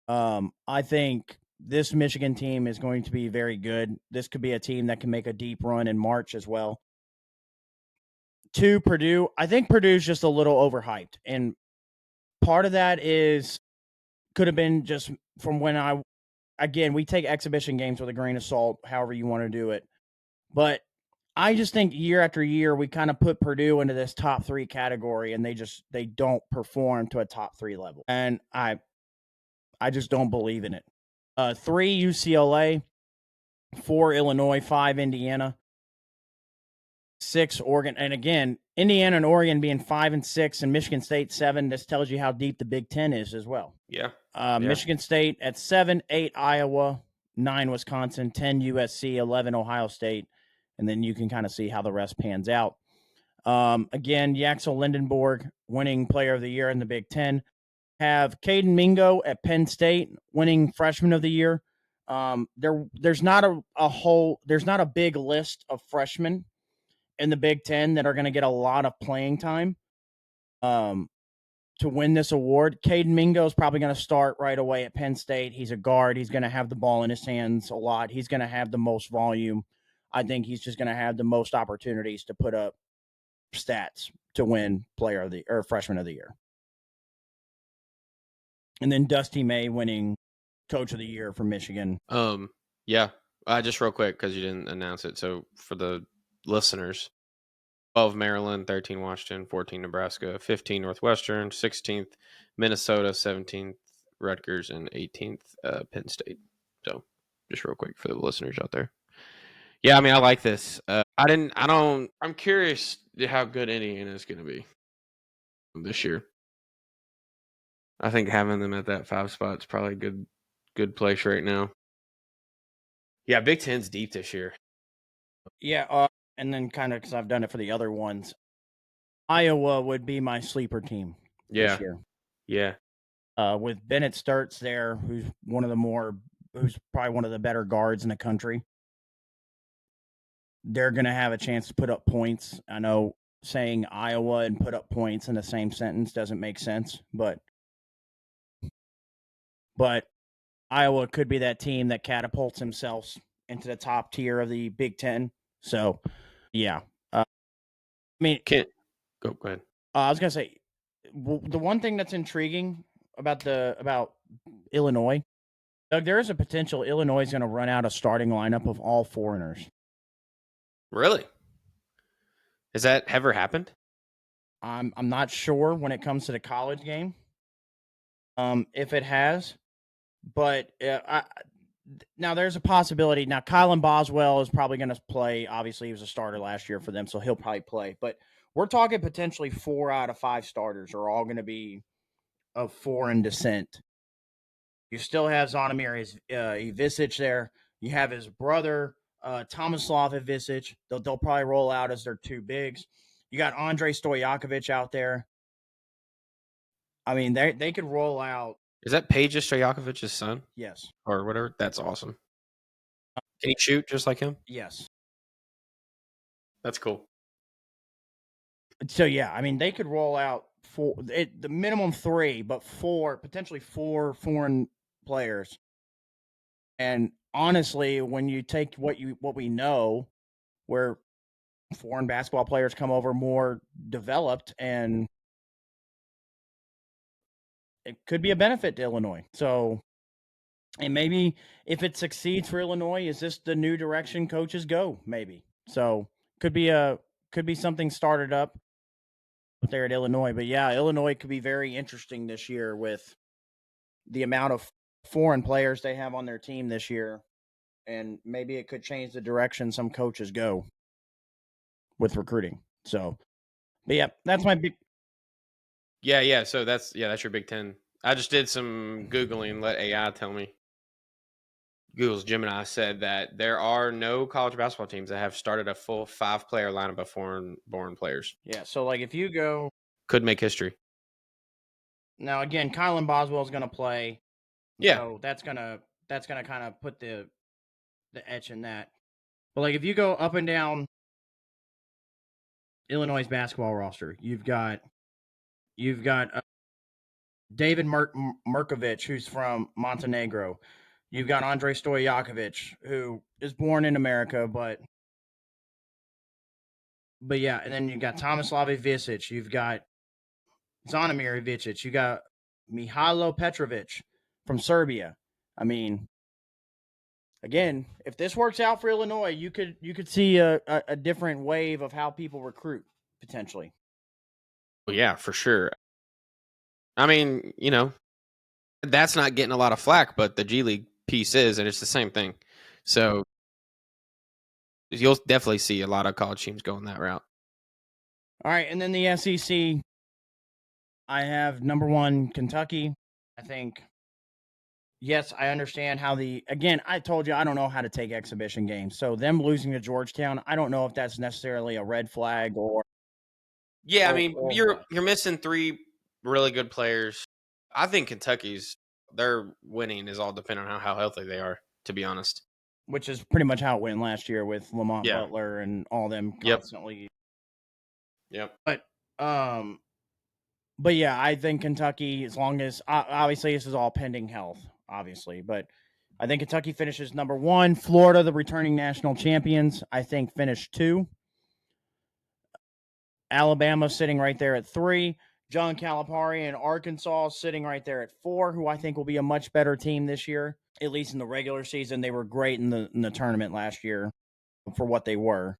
I think this Michigan team is going to be very good. This could be a team that can make a deep run in March as well. 2, Purdue. I think Purdue's just a little overhyped. And part of that could have been just from when again, we take exhibition games with a grain of salt, however you want to do it. But I just think year after year, we kind of put Purdue into this top 3 category, and they don't perform to a top 3 level. And I just don't believe in it. 3, UCLA, 4, Illinois, 5, Indiana. 6 Oregon, and again, Indiana and Oregon being 5 and 6, and Michigan State 7. This tells you how deep the Big Ten is as well.
Yeah.
Michigan State at 7, 8 Iowa, 9 Wisconsin, 10 USC, 11 Ohio State, and then you can kind of see how the rest pans out. Again, Yaxel Lindenborg winning Player of the Year in the Big Ten. Have Caden Mingo at Penn State winning Freshman of the Year. There's not a big list of freshmen in the Big Ten that are going to get a lot of playing time to win this award. Caden Mingo is probably going to start right away at Penn State. He's a guard. He's going to have the ball in his hands a lot. He's going to have the most volume. I think he's just going to have the most opportunities to put up stats to win Player of the or Freshman of the Year. And then Dusty May winning Coach of the Year for Michigan.
Yeah. Just real quick because you didn't announce it. So for the listeners, 12 Maryland, 13 Washington, 14 Nebraska, 15 Northwestern, 16th Minnesota, 17th Rutgers, and 18th Penn State. So just real quick for the listeners out there. Yeah, I mean, I like this. I'm curious how good Indiana is going to be this year. I think having them at that 5 spot is probably a good place right now. Yeah, Big Ten's deep this year.
Yeah, and then kind of because I've done it for the other ones, Iowa would be my sleeper team this year.
Yeah.
With Bennett Sturts there, who's probably one of the better guards in the country. They're going to have a chance to put up points. I know saying Iowa and put up points in the same sentence doesn't make sense, but Iowa could be that team that catapults themselves into the top tier of the Big Ten. So, yeah. I mean,
go ahead.
I was going to say, the one thing that's intriguing about Illinois, Doug, there is a potential Illinois is going to run out a starting lineup of all foreigners.
Really? Has that ever happened?
I'm not sure when it comes to the college game. If it has, but now there's a possibility. Now Kylan Boswell is probably going to play. Obviously, he was a starter last year for them, so he'll probably play. But we're talking potentially 4 out of 5 starters are all going to be of foreign descent. You still have Zvonimir Ivisic there. You have his brother, Tomislav Ivisic. They'll probably roll out as their 2 bigs. You got Andre Stojakovic out there. I mean, they could roll out.
Is that Peja Stojakovic's son?
Yes.
Or whatever? That's awesome. Can he shoot just like him?
Yes.
That's cool.
So, yeah, I mean, they could roll out the minimum 3, but potentially 4 foreign players. And honestly, when you take what we know, where foreign basketball players come over more developed, and it could be a benefit to Illinois. So, and maybe if it succeeds for Illinois, is this the new direction coaches go? Maybe. So could be something started up there at Illinois. But yeah, Illinois could be very interesting this year with the amount of foreign players they have on their team this year. And maybe it could change the direction some coaches go with recruiting. So, but yeah, that's my big.
Yeah. So that's your Big Ten. I just did some Googling, let AI tell me. Google's Gemini said that there are no college basketball teams that have started a full 5-player lineup of foreign-born players.
Yeah, so like if you go,
could make history.
Now again, Kylan Boswell is going to play.
Yeah,
so that's gonna kind of put the etch in that. But like if you go up and down Illinois' basketball roster, you've got David Murkovic, who's from Montenegro. You've got Andre Stojakovic, who is born in America, but yeah, and then you've got Tomislav Ivisic, you've got Zvonimir Ivisic, you got Mihailo Petrovic from Serbia. I mean, again, if this works out for Illinois, you could see a different wave of how people recruit potentially.
Well, yeah, for sure. I mean, that's not getting a lot of flack, but the G League piece is, and it's the same thing. So You'll definitely see a lot of college teams going that route.
All right, and then the SEC, I have number 1 Kentucky. I think, yes, I understand how again, I told you I don't know how to take exhibition games. So them losing to Georgetown, I don't know if that's necessarily a red flag or
Yeah, I mean,
what.
you're missing 3 really good players. I think their winning is all dependent on how healthy they are, to be honest.
Which is pretty much how it went last year with Lamont
Yeah.
Butler and all them
Yep.
constantly.
Yep.
But yeah, I think Kentucky, as long as obviously this is all pending health, obviously, but I think Kentucky finishes number 1. Florida, the returning national champions, I think finished 2. Alabama sitting right there at 3. John Calipari and Arkansas sitting right there at 4, who I think will be a much better team this year. At least in the regular season, they were great in the tournament last year for what they were.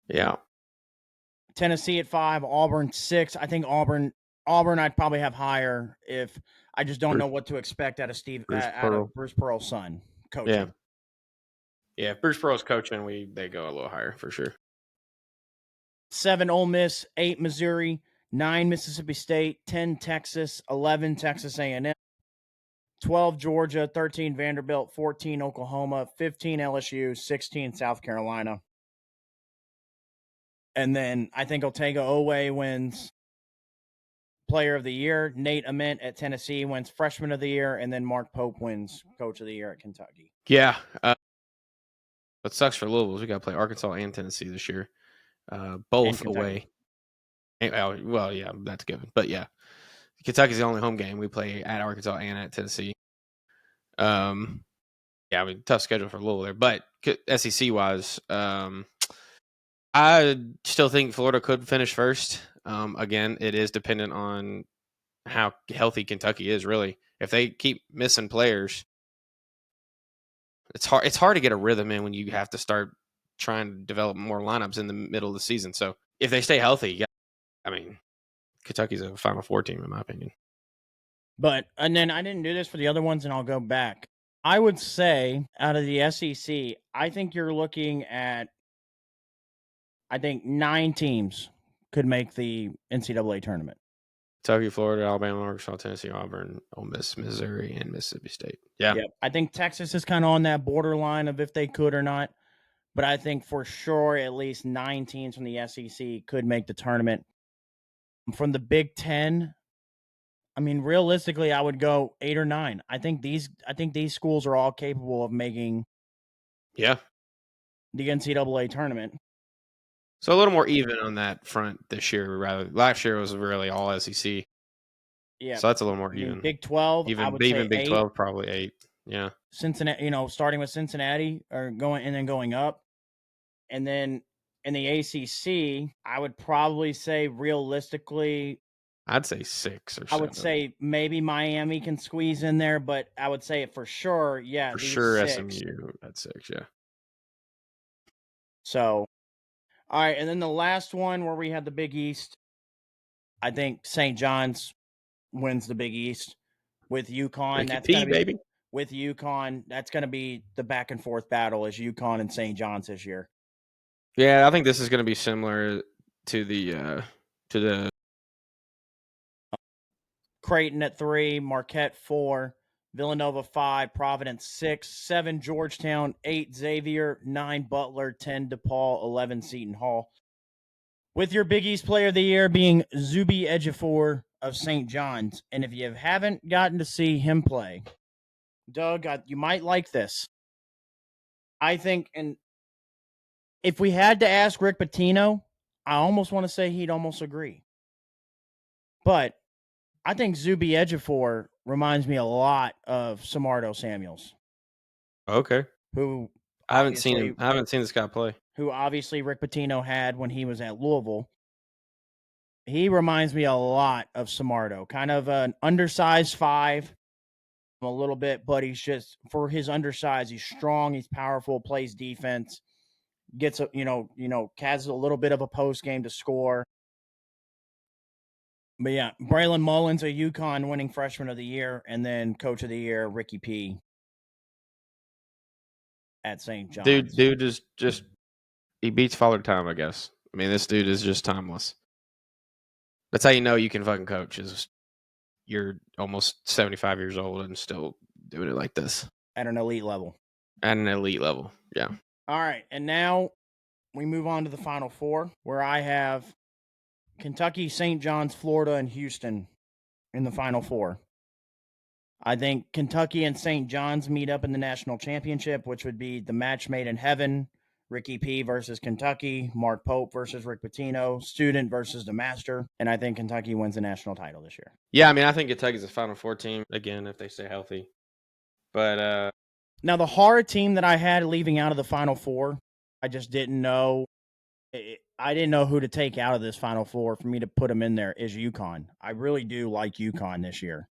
Yeah.
Tennessee at 5, Auburn 6. I think Auburn I'd probably have higher if I just don't know what to expect out of Bruce Pearl's son coaching.
Yeah. If Bruce Pearl's coaching, they go a little higher for sure.
7 Ole Miss, 8 Missouri, 9 Mississippi State, 10 Texas, 11 Texas A&M, 12 Georgia, 13 Vanderbilt, 14 Oklahoma, 15 LSU, 16 South Carolina. And then I think Otega Owe wins Player of the Year. Nate Ament at Tennessee wins Freshman of the Year, and then Mark Pope wins Coach of the Year at Kentucky.
Yeah. What sucks for Louisville is we got to play Arkansas and Tennessee this year, both away. Well, yeah, that's given. But yeah, Kentucky's the only home game. We play at Arkansas and at Tennessee. Yeah, I mean, tough schedule for Louisville there. But SEC wise, I still think Florida could finish first. Again, it is dependent on how healthy Kentucky is. Really, if they keep missing players, it's hard. It's hard to get a rhythm in when you have to start trying to develop more lineups in the middle of the season. So if they stay healthy, yeah, I mean, Kentucky's a Final Four team in my opinion.
And then I didn't do this for the other ones, and I'll go back. I would say out of the SEC, I think you're looking at, 9 teams could make the NCAA tournament.
Kentucky, Florida, Alabama, Arkansas, Tennessee, Auburn, Ole Miss, Missouri, and Mississippi State. Yeah.
Yep. I think Texas is kind of on that borderline of if they could or not. But I think for sure at least 9 teams from the SEC could make the tournament. From the Big Ten, I mean, realistically, I would go 8 or 9. I think these schools are all capable of making
the
NCAA tournament.
So a little more even on that front this year. Last year was really all SEC.
Yeah.
So that's a little more even.
Big 12,
even
I would say
Big
8.
12 probably 8. Yeah.
Cincinnati, starting with Cincinnati or going up, and then in the ACC, I would probably say realistically,
I'd say 6 or 7.
I would say maybe Miami can squeeze in there, but I would say for sure, yeah,
for sure
6.
SMU at 6, yeah.
So, all right, and then the last one where we had the Big East, I think St. John's wins the Big East with UConn. That's going to be
baby.
With UConn. That's going to be the back and forth battle as UConn and St. John's this year.
Yeah, I think this is going to be similar to the
Creighton at 3, Marquette 4, Villanova 5, Providence 6, 7 Georgetown, 8 Xavier, 9 Butler, 10 DePaul, 11 Seton Hall. With your Big East Player of the Year being Zuby Ejiofor of St. John's. And if you haven't gotten to see him play, Doug, you might like this. I think, and if we had to ask Rick Pitino, I almost want to say he'd almost agree. But I think Zuby Ejiofor reminds me a lot of Samardo Samuels.
Okay.
Who
I haven't seen him. I haven't seen this guy play.
Who obviously Rick Pitino had when he was at Louisville. He reminds me a lot of Samardo. Kind of an undersized 5. A little bit, but he's just, for his undersize, he's strong, he's powerful, plays defense, gets a has a little bit of a post game to score. But yeah, Braylon Mullins, a UConn winning Freshman of the Year, and then Coach of the Year Ricky P. at St. John's.
Dude is just he beats Father Time, I guess. I mean, this dude is just timeless. That's how you know you can fucking coach. Is you're almost 75 years old and still doing it like this
at an elite level.
at an elite level. Yeah.
All right, and now we move on to the Final Four, where I have Kentucky, St. John's, Florida, and Houston in the Final Four. I think Kentucky and St. John's meet up in the national championship, which would be the match made in heaven. Ricky P versus Kentucky, Mark Pope versus Rick Pitino, Student versus the Master, and I think Kentucky wins the national title this year.
Yeah, I mean, I think Kentucky's a Final Four team, again, if they stay healthy. But
now the hard team that I had leaving out of the Final Four, I just didn't know. I didn't know who to take out of this Final Four for me to put them in there is UConn. I really do like UConn this year.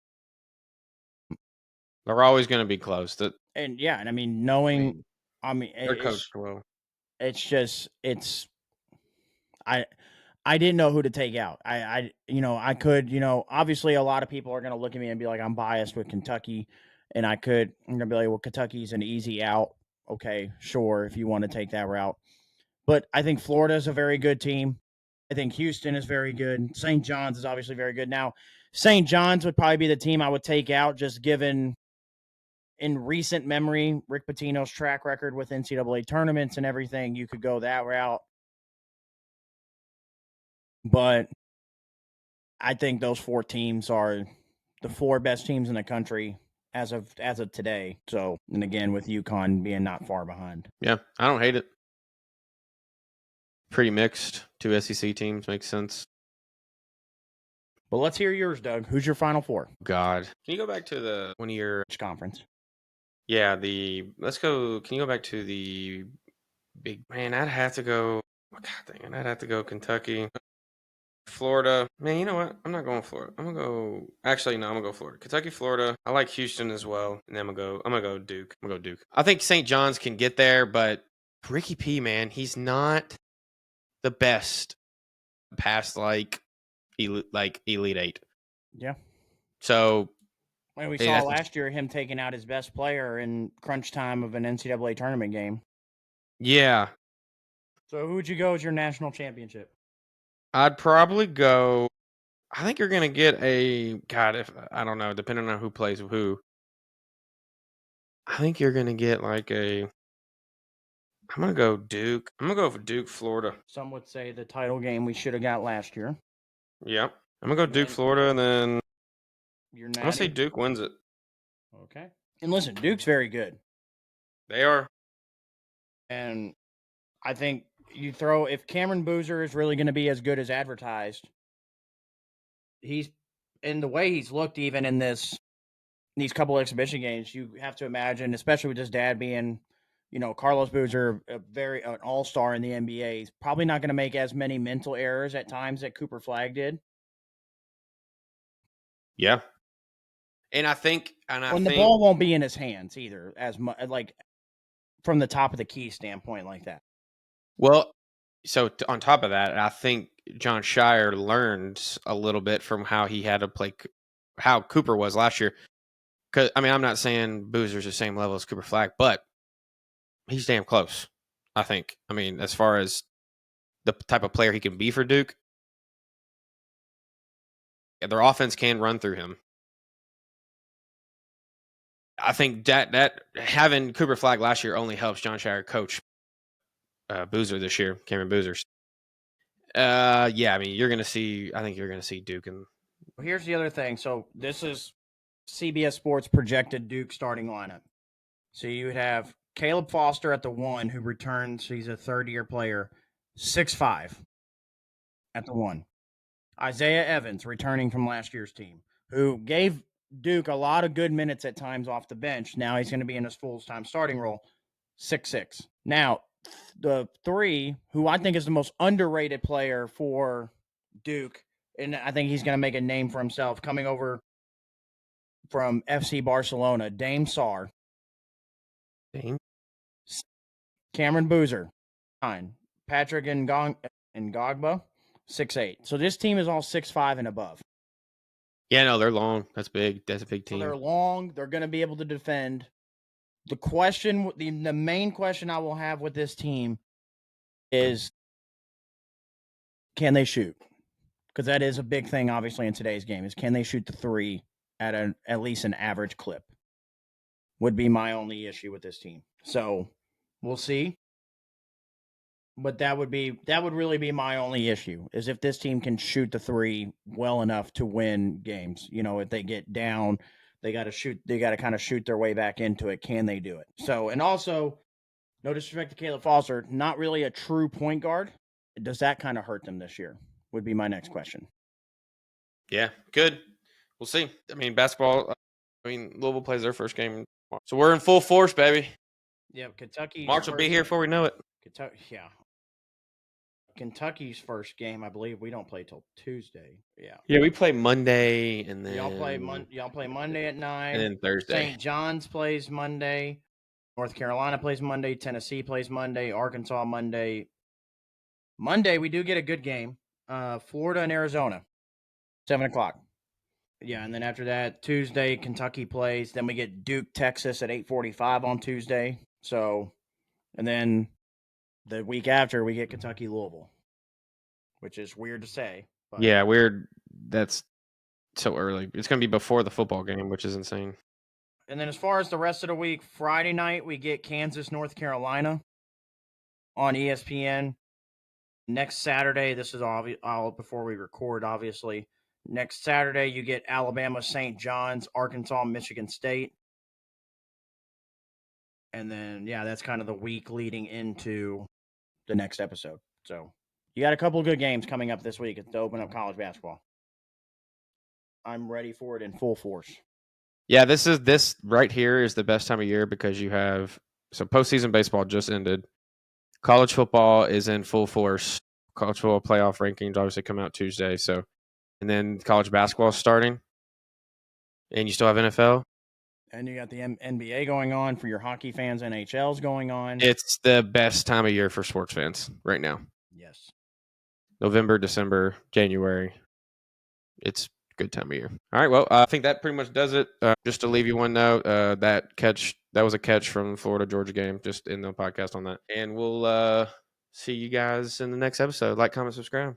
they're always going to be close.
And yeah, and I mean, knowing,
they're coached well.
It's just, I didn't know who to take out. I could, obviously a lot of people are going to look at me and be like, I'm biased with Kentucky. And I'm going to be like, well, Kentucky's an easy out. Okay, sure, if you want to take that route. But I think Florida is a very good team. I think Houston is very good. St. John's is obviously very good. Now, St. John's would probably be the team I would take out, just given in recent memory, Rick Pitino's track record with NCAA tournaments and everything. You could go that route. But I think those four teams are the four best teams in the country as of today. So, and again, with UConn being not far behind.
Yeah, I don't hate it. Pretty mixed. Two SEC teams makes sense.
But let's hear yours, Doug. Who's your Final Four?
God, can you go back to the 1 year
conference?
Yeah, let's go. Can you go back to the big man? I'd have to go. God dang it, I'd have to go Kentucky, Florida. Man, you know what? I'm not going Florida. I'm gonna go. Actually, no, I'm gonna go Florida. Kentucky, Florida. I like Houston as well, and then I'm gonna go Duke. I'm gonna go Duke. I think St. John's can get there, but Ricky P, man, he's not the best past like Elite Eight.
Yeah.
So.
And we saw last year him taking out his best player in crunch time of an NCAA tournament game.
Yeah.
So who would you go as your national championship?
I'd probably go. I think you're gonna get I don't know, depending on who plays who. I think you're gonna get I'm gonna go Duke. I'm gonna go for Duke, Florida.
Some would say the title game we should have got last year.
Yep. I'm gonna go Duke, Florida, and then
I'm
gonna say Duke wins it.
Okay. And listen, Duke's very good.
They are.
And I think if Cameron Boozer is really going to be as good as advertised, he's in the way he's looked even in these couple exhibition games, you have to imagine, especially with his dad being, Carlos Boozer, an all-star in the NBA, he's probably not going to make as many mental errors at times that Cooper Flagg did.
Yeah. And I think
the ball won't be in his hands either, as much like from the top of the key standpoint like that.
Well, so on top of that, I think John Shire learned a little bit from how he had to play, how Cooper was last year. Because I'm not saying Boozer's the same level as Cooper Flagg, but he's damn close. I think. As far as the type of player he can be for Duke, their offense can run through him. I think that having Cooper Flagg last year only helps John Shire coach Boozer this year, Cameron Boozer's. you're gonna see. I think you're gonna see Duke. And
here's the other thing. So this is CBS Sports projected Duke starting lineup. So you would have Caleb Foster at the 1, who returns. He's a third-year player, 6'5" at the 1. Isaiah Evans, returning from last year's team, who gave Duke a lot of good minutes at times off the bench. Now he's going to be in his full-time starting role, 6'6". Now, the 3, who I think is the most underrated player for Duke, and I think he's going to make a name for himself, coming over from FC Barcelona, Dame Sarr. Cameron Boozer, 9. Patrick Ngogba, 6'8". So this team is all 6'5" and above.
Yeah, no, they're long. That's big. That's a big team.
So they're long. They're going to be able to defend. The main question I will have with this team is, can they shoot? Because that is a big thing, obviously, in today's game, is can they shoot the three at least an average clip? Would be my only issue with this team. So we'll see. But that would really be my only issue, is if this team can shoot the three well enough to win games. If they get down, they got to kind of shoot their way back into it. Can they do it? So, and also, no disrespect to Caleb Foster, not really a true point guard. Does that kind of hurt them this year? Would be my next question.
Yeah, good. We'll see. I mean, basketball. Louisville plays their first game, so we're in full force, baby.
Yeah, Kentucky.
March will be here before we know it.
Kentucky, yeah. Kentucky's first game, I believe we don't play till Tuesday. Yeah.
Yeah, we play Monday, and then
y'all play Monday at 9.
and then Thursday.
St. John's plays Monday. North Carolina plays Monday. Tennessee plays Monday. Arkansas Monday. Monday we do get a good game. Florida and Arizona, 7:00. Yeah, and then after that, Tuesday Kentucky plays. Then we get Duke, Texas at 8:45 on Tuesday. So, and then the week after we get Kentucky, Louisville, which is weird to say.
But yeah, weird. That's so early. It's going to be before the football game, which is insane.
And then as far as the rest of the week, Friday night we get Kansas, North Carolina on ESPN. Next Saturday, this is all before we record, obviously. Next Saturday, you get Alabama, St. John's, Arkansas, Michigan State. And then, yeah, that's kind of the week leading into the next episode. So you got a couple of good games coming up this week to open up college basketball. I'm ready for it in full force.
Yeah, this right here is the best time of year because you have postseason baseball just ended. College football is in full force. College football playoff rankings obviously come out Tuesday. So, and then college basketball is starting, and you still have NFL.
And you got the NBA going on for your hockey fans. NHL's going on.
It's the best time of year for sports fans right now.
Yes. November,
December, January. It's a good time of year. All right. Well, I think that pretty much does it. Just to leave you one note, that was a catch from the Florida-Georgia game, just in the podcast on that. And we'll see you guys in the next episode. Like, comment, subscribe.